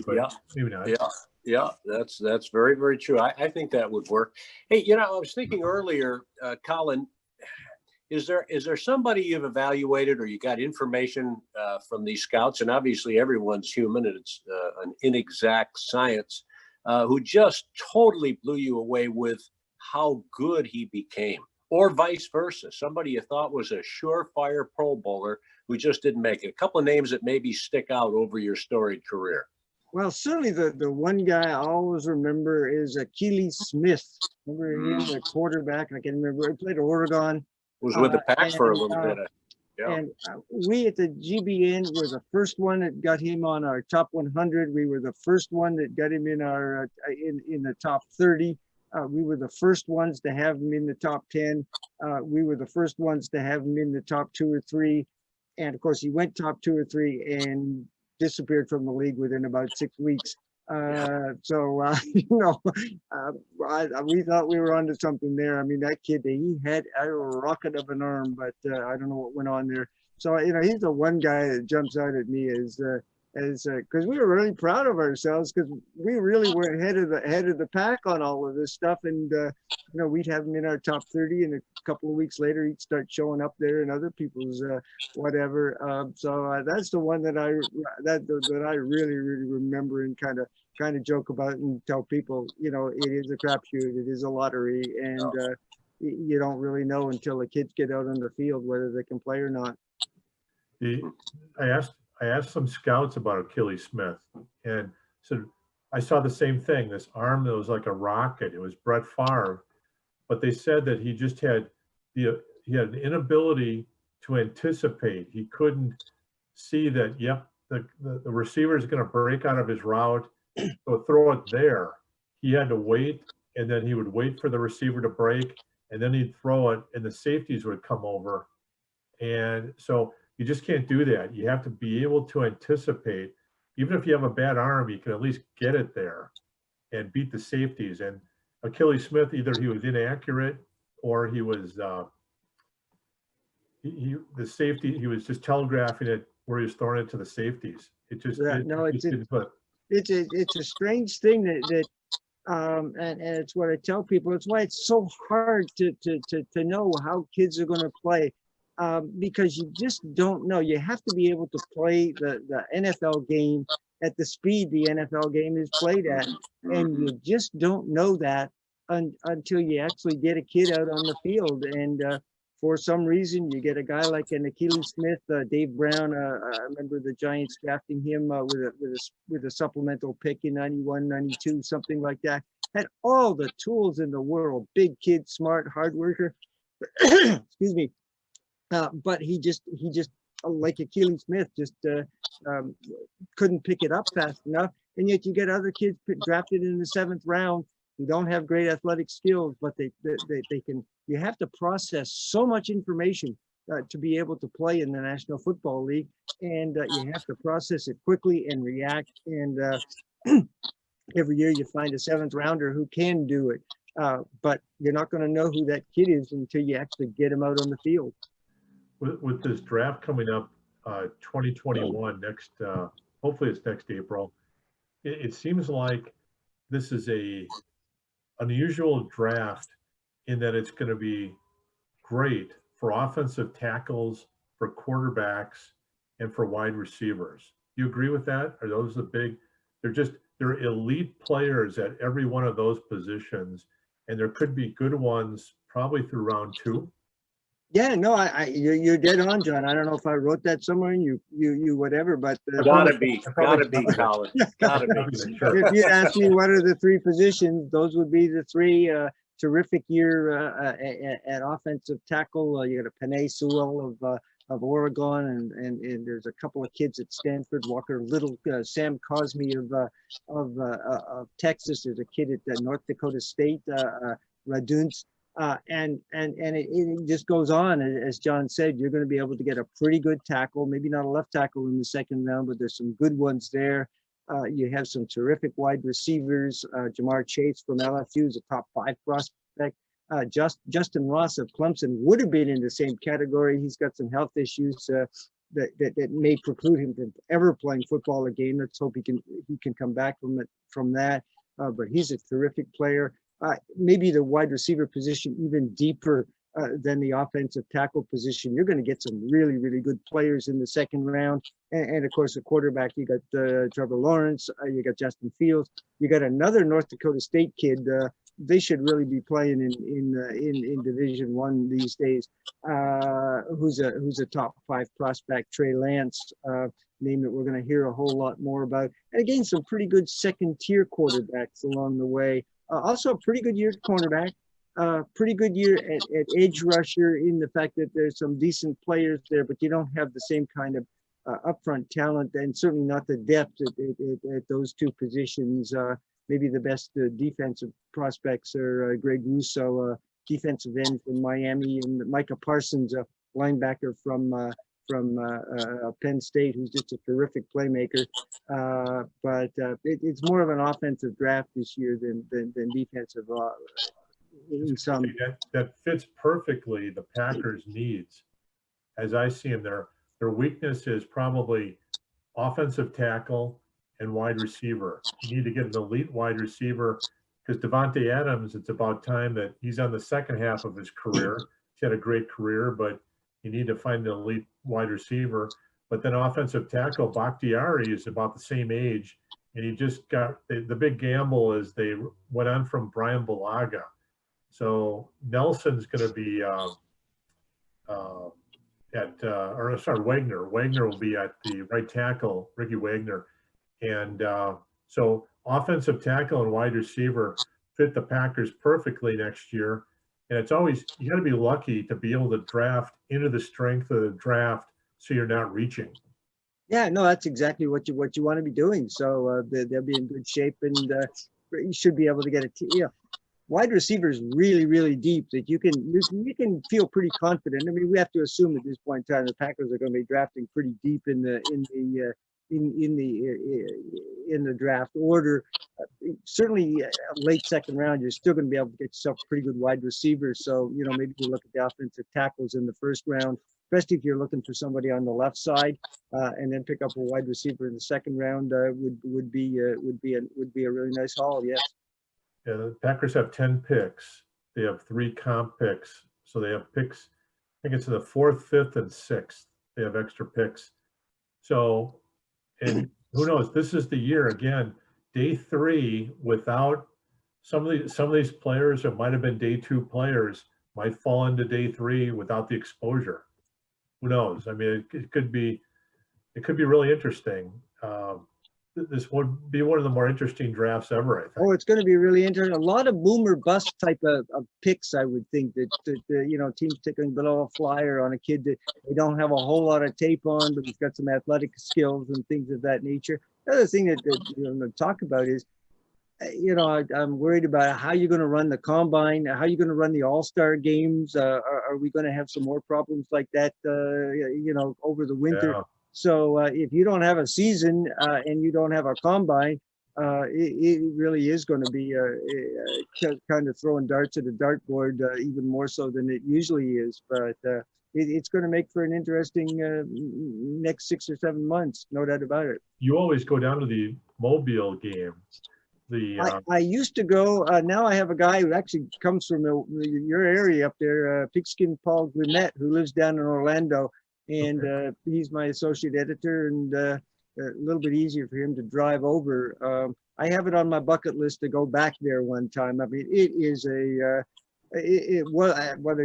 not. Yeah. That's very, very true. I think that would work. Hey, I was thinking earlier, Colin, is there somebody you've evaluated or you got information from these scouts, and obviously everyone's human and it's an inexact science, who just totally blew you away with how good he became? or vice versa? Somebody you thought was a surefire Pro Bowler who just didn't make it. A couple of names that maybe stick out over your storied career. Well, certainly the one guy I always remember is Achilles Smith. Remember him, the quarterback? I can remember. He played at Oregon. Was with the Pats for a little bit. Yeah. And we at the GBN were the first one that got him on our top 100. We were the first one that got him in our in the top 30. We were the first ones to have him in the top 10. We were the first ones to have him in the top 2 or 3. And of course, he went top 2 or 3 and disappeared from the league within about 6 weeks. We thought we were onto something there. I mean, that kid, he had a rocket of an arm, but I don't know what went on there. So, he's the one guy that jumps out at me as because we were really proud of ourselves because we really were head of the pack on all of this stuff. And, we'd have him in our top 30 and a couple of weeks later, he'd start showing up there in other people's whatever. So that's the one that I really, really remember and kind of joke about and tell people, it is a crapshoot, it is a lottery, and you don't really know until the kids get out on the field whether they can play or not. I asked some scouts about Achilles Smith, and so I saw the same thing. This arm that was like a rocket. It was Brett Favre, but they said that he just had he had an inability to anticipate. He couldn't see that. Yep, the receiver is going to break out of his route, so throw it there. He had to wait, and then he would wait for the receiver to break, and then he'd throw it, and the safeties would come over, and so. You just can't do that. You have to be able to anticipate. Even if you have a bad arm, you can at least get it there and beat the safeties. And Achilles Smith, either he was inaccurate or he was the safety. He was just telegraphing it where he was throwing it to the safeties. It just it's a strange thing that and it's what I tell people. It's why it's so hard to know how kids are going to play. Because you just don't know. You have to be able to play the NFL game at the speed the NFL game is played at. And you just don't know that until you actually get a kid out on the field. And for some reason, you get a guy like an Achilles Smith, Dave Brown. I remember the Giants drafting him with a supplemental pick in 91, 92, something like that. Had all the tools in the world. Big kid, smart, hard worker. Excuse me. But he just like Achilles Smith, just couldn't pick it up fast enough. And yet you get other kids drafted in the 7th round who don't have great athletic skills, but they can. You have to process so much information to be able to play in the National Football League, and you have to process it quickly and react. And every year you find a 7th rounder who can do it, but you're not going to know who that kid is until you actually get him out on the field. With this draft coming up, 2021 next, hopefully it's next April. It seems like this is a unusual draft in that it's going to be great for offensive tackles, for quarterbacks, and for wide receivers. Do you agree with that? Are those the big? They're elite players at every one of those positions, and there could be good ones probably through round 2. Yeah, no, you're dead on, John. I don't know if I wrote that somewhere and you whatever, but gotta be, Colin. Gotta be. If you ask me what are the 3 positions, those would be the 3. Terrific year at offensive tackle. You got a Penei Sewell of Oregon, and there's a couple of kids at Stanford. Walker Little, Sam Cosme of Texas. There's a kid at North Dakota State, Raduns. And it just goes on. As John said, you're going to be able to get a pretty good tackle, maybe not a left tackle in the 2nd round, but there's some good ones there. You have some terrific wide receivers. Jamar Chase from LSU is a top 5 prospect. Justin Ross of Clemson would have been in the same category. He's got some health issues that may preclude him from ever playing football again. Let's hope he can come back from that. But he's a terrific player. Maybe the wide receiver position even deeper than the offensive tackle position. You're going to get some really, really good players in the 2nd round. And of course, the quarterback, you got Trevor Lawrence, you got Justin Fields, you got another North Dakota State kid, they should really be playing in Division One these days. Who's a top 5 prospect? Trey Lance, name that we're going to hear a whole lot more about. And again, some pretty good second tier quarterbacks along the way. Also a pretty good year at cornerback. Pretty good year at edge rusher, in the fact that there's some decent players there, but you don't have the same kind of upfront talent, and certainly not the depth at those two positions. Maybe the best defensive prospects are Greg Russo, defensive end from Miami, and Micah Parsons, a linebacker from Penn State, who's just a terrific playmaker. But it's more of an offensive draft this year than defensive. In some. That fits perfectly the Packers' needs. As I see them, their weakness is probably offensive tackle and wide receiver. You need to get an elite wide receiver, because Devontae Adams, it's about time that he's on the second half of his career. He's had a great career, but you need to find an elite wide receiver. But then offensive tackle, Bakhtiari, is about the same age, and he just got the big gamble is they went on from Brian Bulaga. So Nelson's going to be Wagner. Wagner will be at the right tackle, Ricky Wagner. And so offensive tackle and wide receiver fit the Packers perfectly next year. And it's always, you got to be lucky to be able to draft into the strength of the draft so you're not reaching. Yeah, no, that's exactly what you want to be doing. So they'll be in good shape, and you should be able to get wide receiver is really, really deep that you can feel pretty confident. I mean, we have to assume at this point in time the Packers are going to be drafting pretty deep in the draft order. Certainly, late second round, you're still going to be able to get yourself a pretty good wide receiver. So maybe you look at the offensive tackles in the first round, especially if you're looking for somebody on the left side, and then pick up a wide receiver in the second round. Would be a really nice haul. Yes. Yeah, the Packers have 10 picks. They have 3 comp picks. So they have picks, I think it's in the 4th, 5th, and 6th. They have extra picks. So, and who knows, this is the year again, day 3, without some of these players that might have been day 2 players might fall into day 3 without the exposure. Who knows? I mean, it could be really interesting. This would be one of the more interesting drafts ever, I think. Oh, it's going to be really interesting. A lot of boomer bust type of picks, I would think, that teams taking below a flyer on a kid that they don't have a whole lot of tape on, but he's got some athletic skills and things of that nature. The other thing that to talk about is, I'm worried about how you're going to run the combine, how you're going to run the all-star games. Are we going to have some more problems like that, over the winter? Yeah. So if you don't have a season and you don't have a combine, it really is going to be kind of throwing darts at a dartboard, even more so than it usually is. But it's going to make for an interesting next 6 or 7 months, no doubt about it. You always go down to the Mobile game. I used to go. Now I have a guy who actually comes from your area up there, Pigskin Paul Gwinnett, who lives down in Orlando. And Okay. He's my associate editor, and a little bit easier for him to drive over. I have it on my bucket list to go back there one time. I mean, it is they're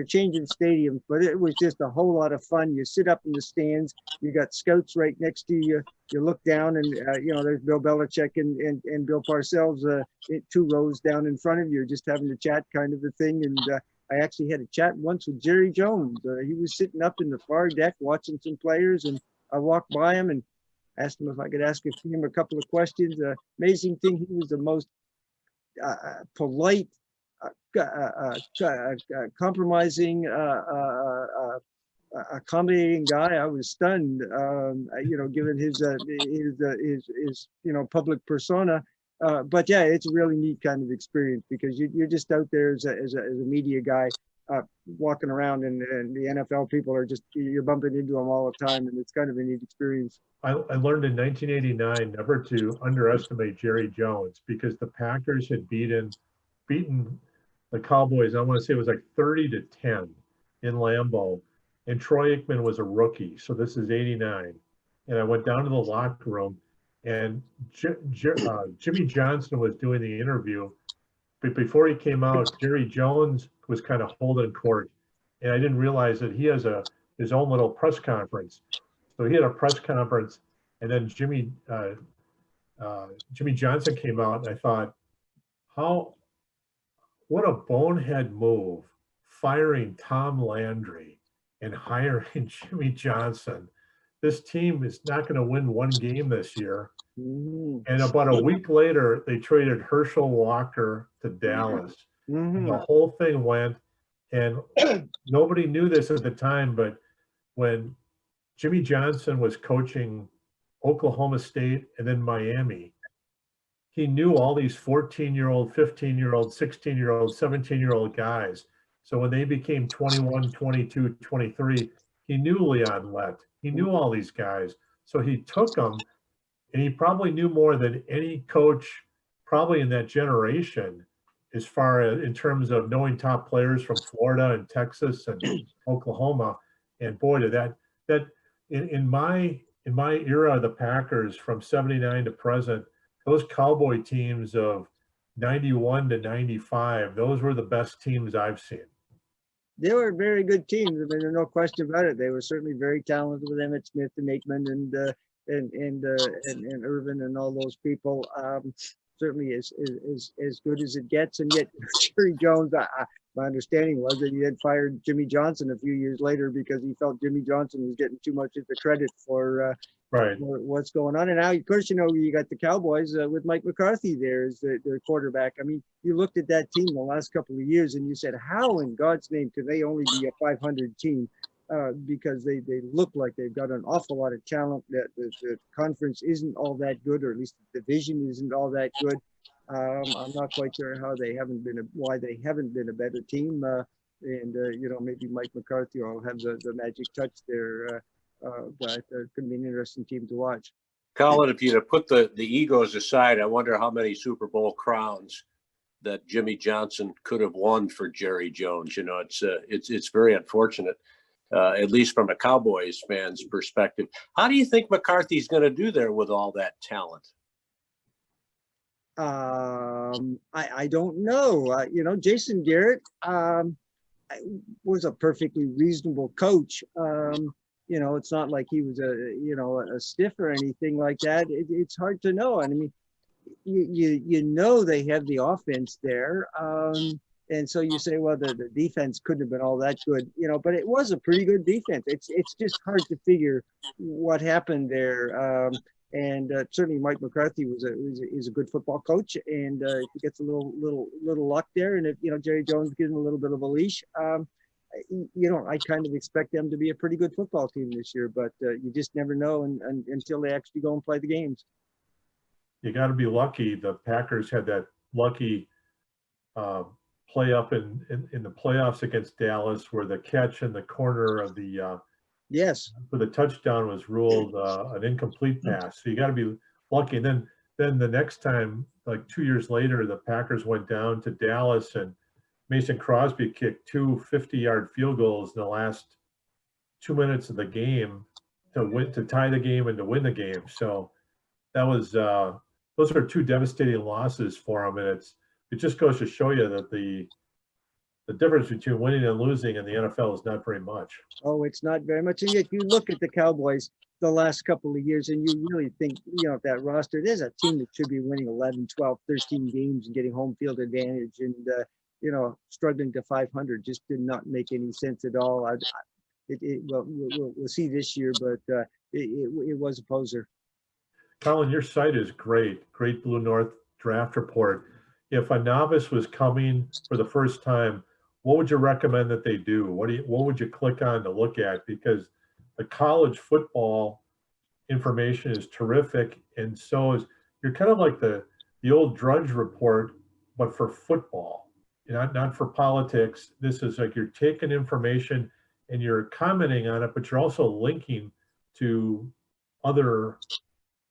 changing stadiums, but it was just a whole lot of fun. You sit up in the stands, you got scouts right next to you. You look down, and there's Bill Belichick and Bill Parcells 2 rows down in front of you, just having a chat kind of a thing. And I actually had a chat once with Jerry Jones. He was sitting up in the far deck watching some players, and I walked by him and asked him if I could ask him a couple of questions. Amazing thing, he was the most polite, compromising, accommodating guy. I was stunned, given his public persona. But yeah, it's a really neat kind of experience, because you're just out there as a media guy, walking around, and the NFL people are you're bumping into them all the time, and it's kind of a neat experience. I learned in 1989 never to underestimate Jerry Jones, because the Packers had beaten the Cowboys. I want to say it was like 30-10 in Lambeau, and Troy Aikman was a rookie. So this is 89, and I went down to the locker room, and Jimmy Johnson was doing the interview, but before he came out, Jerry Jones was kind of holding court, and I didn't realize that he has his own little press conference. So he had a press conference, and then Jimmy Johnson came out, and I thought, what a bonehead move, firing Tom Landry and hiring Jimmy Johnson. This team is not going to win one game this year. And about a week later, they traded Herschel Walker to Dallas. And the whole thing went, and nobody knew this at the time, but when Jimmy Johnson was coaching Oklahoma State and then Miami, he knew all these 14-year-old, 15-year-old, 16-year-old, 17-year-old guys. So when they became 21, 22, 23, he knew Leon Lett. He knew all these guys. So he took them, and he probably knew more than any coach probably in that generation as far as in terms of knowing top players from Florida and Texas and Oklahoma. And boy, did that in my era of the Packers from 79 to present, those Cowboy teams of 91 to 95, those were the best teams I've seen. They were very good teams. I mean, there's no question about it. They were certainly very talented with Emmitt Smith and Aikman and Irvin and all those people. Certainly as good as it gets. And yet Jerry Jones, my understanding was that he had fired Jimmy Johnson a few years later because he felt Jimmy Johnson was getting too much of the credit for what's going on. And now, of course, you got the Cowboys with Mike McCarthy there as their quarterback. I mean, you looked at that team the last couple of years and you said, how in God's name could they only be a 500 team? Because they look like they've got an awful lot of talent. That the conference isn't all that good, or at least the division isn't all that good. I'm not quite sure why they haven't been a better team. Maybe Mike McCarthy will have the magic touch there. But it could be an interesting team to watch. Colin, if you'd have put the egos aside, I wonder how many Super Bowl crowns that Jimmy Johnson could have won for Jerry Jones. It's very unfortunate. At least from a Cowboys fan's perspective. How do you think McCarthy's going to do there with all that talent? I don't know. Jason Garrett was a perfectly reasonable coach. It's not like he was a stiff or anything like that. It's hard to know. And I mean, they have the offense there. And so you say, well, the defense couldn't have been all that good, but it was a pretty good defense. It's just hard to figure what happened there. Certainly Mike McCarthy is a good football coach, and if he gets a little luck there, and if Jerry Jones gives him a little bit of a leash, I kind of expect them to be a pretty good football team this year. But you just never know until they actually go and play the games. You got to be lucky. The Packers had that lucky play up in the playoffs against Dallas, where the catch in the corner of the for the touchdown was ruled an incomplete pass. So you got to be lucky. And then the next time, like 2 years later, the Packers went down to Dallas and Mason Crosby kicked 2 50-yard field goals in the last 2 minutes of the game to tie the game and to win the game. So that was those are 2 devastating losses for him, and it just goes to show you that the difference between winning and losing in the NFL is not very much. Oh, it's not very much. And yet you look at the Cowboys the last couple of years and you really think, that roster, there's a team that should be winning 11, 12, 13 games and getting home field advantage and, struggling to 500 just did not make any sense at all. We'll see this year, but it was a poser. Colin, your site is great. Great Blue North draft report. If a novice was coming for the first time, what would you recommend that they do? What would you click on to look at? Because the college football information is terrific, and so is you're kind of like the old Drudge Report, but for football, not for politics. This is like you're taking information and you're commenting on it, but you're also linking to other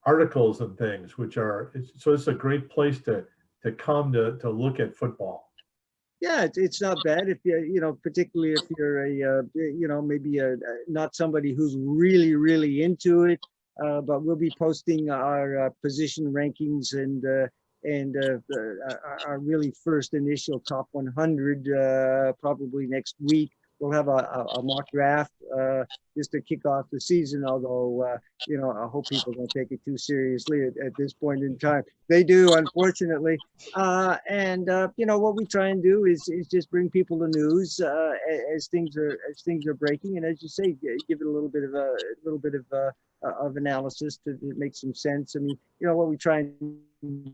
articles and things, so it's a great place to come to look at football. Yeah, it's not bad if particularly if you're maybe not somebody who's really into it. But we'll be posting our position rankings and our really first initial top 100 probably next week. We'll have a mock draft just to kick off the season, although, I hope people don't take it too seriously at this point in time. They do, unfortunately. What we try and do is just bring people the news as things are breaking, and as you say, give it a little bit of analysis to make some sense. I mean, what we try and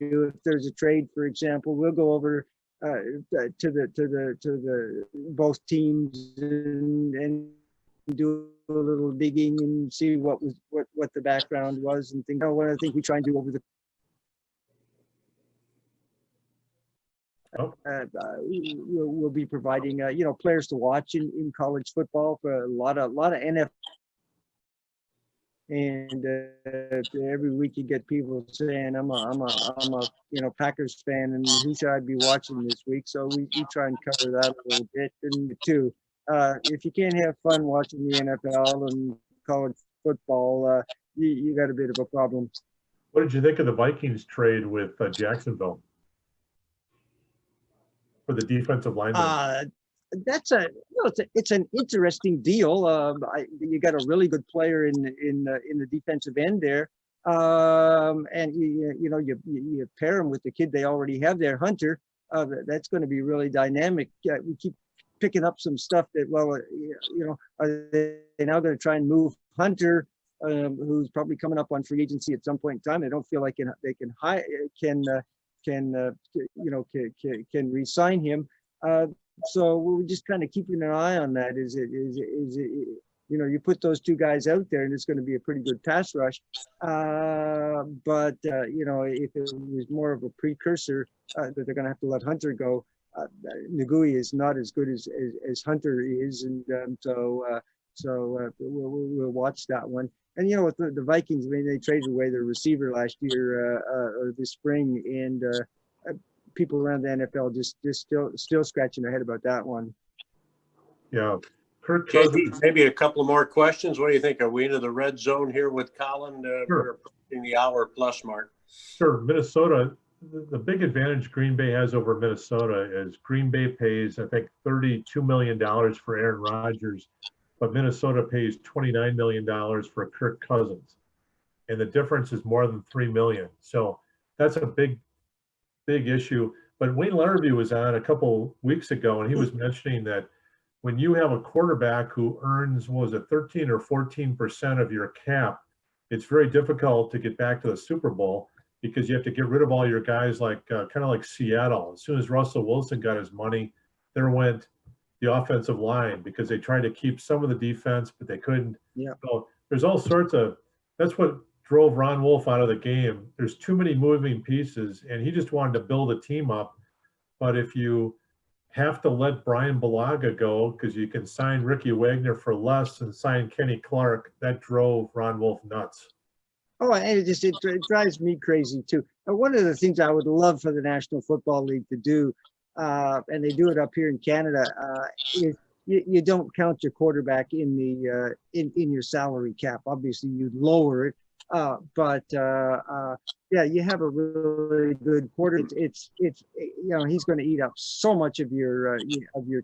do, if there's a trade, for example, we'll go over to the both teams and do a little digging and see what the background was and things. One of the things we try and do over the we'll be providing players to watch in college football for a lot of NFL. And every week you get people saying, I'm a Packers fan, and who should I be watching this week? So we try and cover that a little bit. And too, if you can't have fun watching the NFL and college football, you got a bit of a problem. What did you think of the Vikings trade with Jacksonville for the defensive lineman? It's an interesting deal. You got a really good player in the defensive end there, and you pair him with the kid they already have there, Hunter. That's going to be really dynamic. We keep picking up some stuff that, are they now going to try and move Hunter, who's probably coming up on free agency at some point in time? They don't feel like they can re-sign him. So we're just kind of keeping an eye on that. Is it you put those two guys out there and it's going to be a pretty good pass rush. But if it was more of a precursor that they're going to have to let Hunter go, Ngui is not as good as Hunter is, and so we'll watch that one. And with the Vikings, I mean, they traded away their receiver last year or this spring, and people around the NFL just still scratching their head about that one. Yeah. Kirk Cousins. Maybe a couple more questions. What do you think? Are we into the red zone here with Colin? Sure. We're approaching the hour plus mark. Sure. Minnesota, the big advantage Green Bay has over Minnesota is Green Bay pays, I think, $32 million for Aaron Rodgers, but Minnesota pays $29 million for Kirk Cousins. And the difference is more than $3 million. So that's a big issue. But Wayne Larrabee was on a couple weeks ago, and he was mentioning that when you have a quarterback who earns, 13 or 14% of your cap, it's very difficult to get back to the Super Bowl because you have to get rid of all your guys, like kind of like Seattle. As soon as Russell Wilson got his money, there went the offensive line because they tried to keep some of the defense, but they couldn't. Yeah. So there's all sorts of, that's what drove Ron Wolf out of the game. There's too many moving pieces, and he just wanted to build a team up. But if you have to let Brian Bulaga go because you can sign Ricky Wagner for less and sign Kenny Clark, that drove Ron Wolf nuts. Oh, and it drives me crazy too. One of the things I would love for the National Football League to do, and they do it up here in Canada, is you don't count your quarterback in the in your salary cap. Obviously, you lower it. But you have a really good quarter. It's he's going to eat up so much of your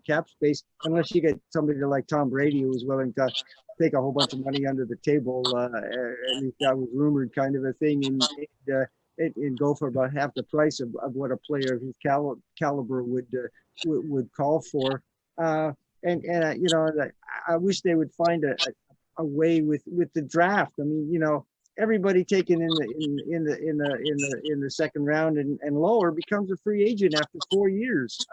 cap space unless you get somebody like Tom Brady who's willing to take a whole bunch of money under the table. And that was rumored kind of a thing, and go for about half the price of what a player of his caliber would call for. I wish they would find a way with the draft. I mean, everybody taken in the second round and lower becomes a free agent after 4 years.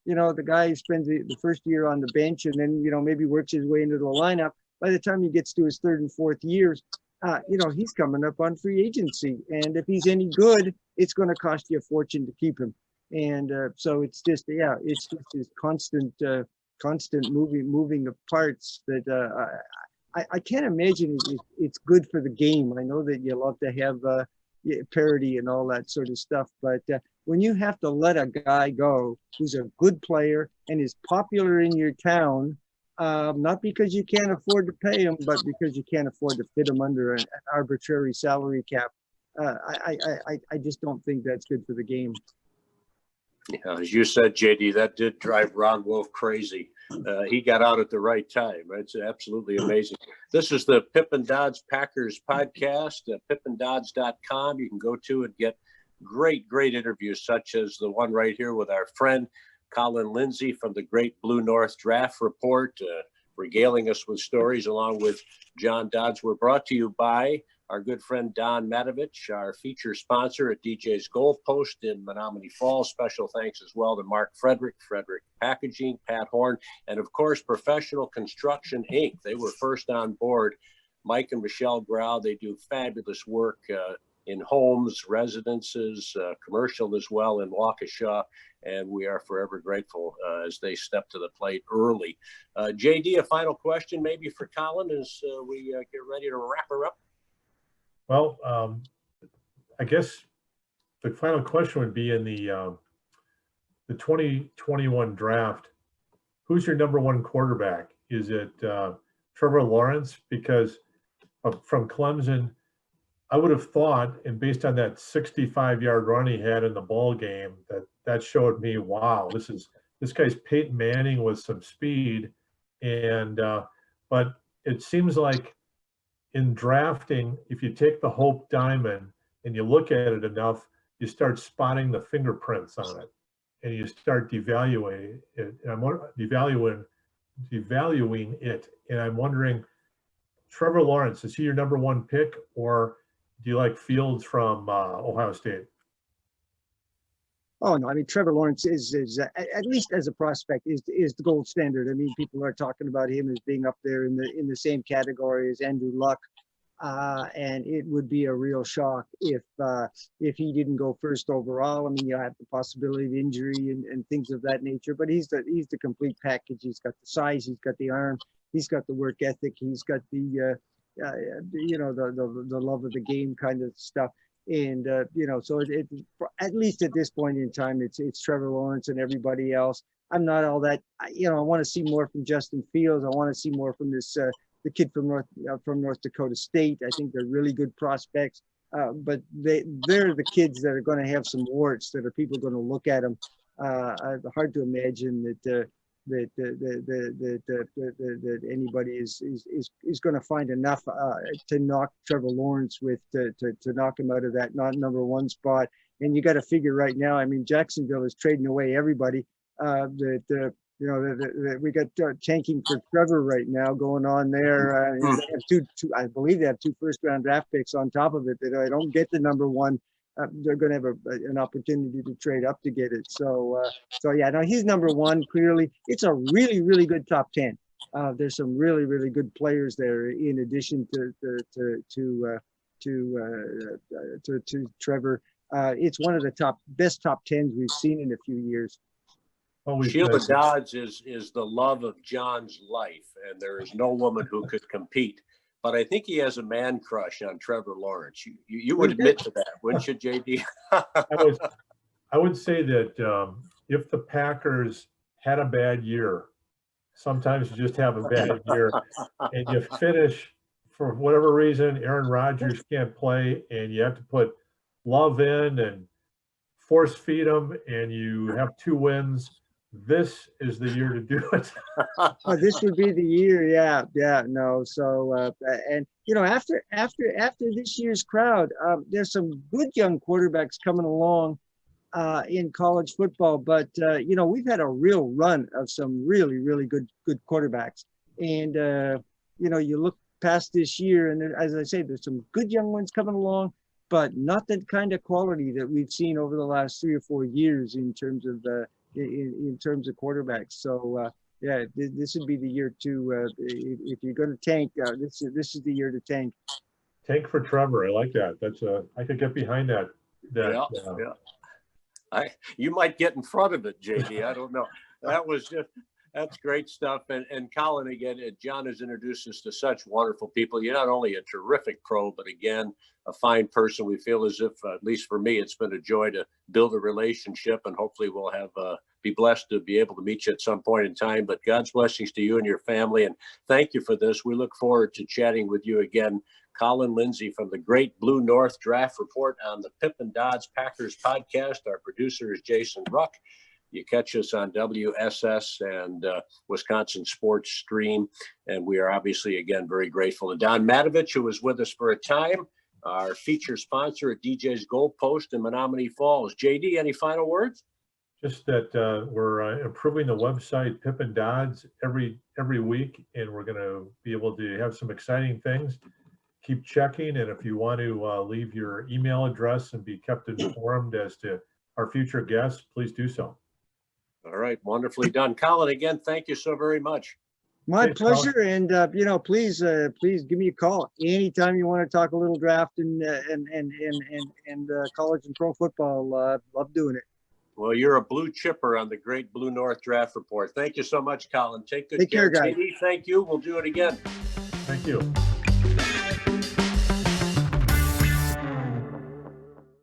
The guy who spends the first year on the bench and then maybe works his way into the lineup. By the time he gets to his third and fourth years, he's coming up on free agency, and if he's any good, it's going to cost you a fortune to keep him. And so it's just this constant moving of parts that. I can't imagine it's good for the game. I know that you love to have parity and all that sort of stuff, but when you have to let a guy go who's a good player and is popular in your town, not because you can't afford to pay him, but because you can't afford to fit him under an arbitrary salary cap, I just don't think that's good for the game. Yeah, as you said, JD, that did drive Ron Wolf crazy. He got out at the right time. It's absolutely amazing. This is the Pip and Dodds Packers podcast, pipandodds.com. You can go to and get great interviews, such as the one right here with our friend Colin Lindsay from the Great Blue North Draft Report, regaling us with stories along with John Dodds. We're brought to you by our good friend Don Matovich, our feature sponsor at DJ's Goalpost in Menominee Falls. Special thanks as well to Mark Frederick Packaging, Pat Horn, and of course, Professional Construction, Inc. They were first on board. Mike and Michelle Grau, they do fabulous work in homes, residences, commercial as well in Waukesha, and we are forever grateful as they step to the plate early. JD, a final question maybe for Colin as we get ready to wrap her up. Well, I guess the final question would be in the 2021 draft. Who's your number one quarterback? Is it Trevor Lawrence? Because from Clemson, I would have thought, and based on that 65-yard run he had in the ball game, that showed me, wow, this guy's Peyton Manning with some speed, and but it seems like in drafting, if you take the Hope Diamond and you look at it enough, you start spotting the fingerprints on it, and you start devaluing it. And I'm devaluing it, and I'm wondering, Trevor Lawrence, is he your number one pick, or do you like Fields from Ohio State? Oh no, I mean Trevor Lawrence is at least as a prospect is the gold standard. I mean, people are talking about him as being up there in the same category as Andrew Luck, and it would be a real shock if he didn't go first overall. I mean, you have the possibility of injury and things of that nature, but he's the complete package. He's got the size, he's got the arm, he's got the work ethic, he's got the the love of the game kind of stuff. And, so it at least at this point in time, it's Trevor Lawrence and everybody else. I'm not all that, I want to see more from Justin Fields. I want to see more from this, the kid from North Dakota State. I think they're really good prospects, but they're the kids that are going to have some warts that are people going to look at them. Hard to imagine that anybody is going to find enough to knock Trevor Lawrence with to knock him out of that not number one spot. And you got to figure right now. I mean, Jacksonville is trading away everybody. We got tanking for Trevor right now going on there. They have two, I believe they have 2 first-round draft picks on top of it. That I don't get the number one. They're going to have an opportunity to trade up to get it. So yeah, no, he's number one. Clearly, it's a really, really good top 10. There's some really, really good players there. In addition to Trevor, it's one of the best top 10s we've seen in a few years. Sheila Dodds is the love of John's life, and there is no woman who could compete. But I think he has a man crush on Trevor Lawrence. You would admit to that, wouldn't you, JD? I would say that if the Packers had a bad year, sometimes you just have a bad year, and you finish for whatever reason, Aaron Rodgers can't play, and you have to put Love in and force feed him, and you have 2 wins. This is the year to do it. This would be the year. Yeah. No. So, and after this year's crowd, there's some good young quarterbacks coming along in college football, but we've had a real run of some really, really good quarterbacks. And, you look past this year and as I say, there's some good young ones coming along, but not that kind of quality that we've seen over the last 3 or 4 years in terms of in terms of quarterbacks. So yeah, this would be the year to if you're going to tank. This is the year to tank. Tank for Trevor. I like that. That's I could get behind that. Yeah. You might get in front of it, JD. I don't know. That's great stuff. And Colin, again, John has introduced us to such wonderful people. You're not only a terrific pro, but again, a fine person. We feel as if, at least for me, it's been a joy to build a relationship, and hopefully we'll have be blessed to be able to meet you at some point in time. But God's blessings to you and your family. And thank you for this. We look forward to chatting with you again. Colin, Lindsay from the Great Blue North Draft Report on the Pip and Dodds Packers podcast. Our producer is Jason Ruck. You catch us on WSS and Wisconsin Sports Stream. And we are obviously, again, very grateful to Don Matovich, who was with us for a time, our feature sponsor at DJ's Goalpost in Menominee Falls. JD, any final words? Just that we're improving the website Pip and Dodds every week, and we're going to be able to have some exciting things. Keep checking, and if you want to leave your email address and be kept informed as to our future guests, please do so. All right, wonderfully done. Colin, again, thank you so very much. My Thanks, pleasure. And, please give me a call anytime you want to talk a little draft and college and pro football. Love doing it. Well, you're a blue chipper on the Great Blue North Draft Report. Thank you so much, Colin. Take good Take care, guys. JD, thank you. We'll do it again. Thank you.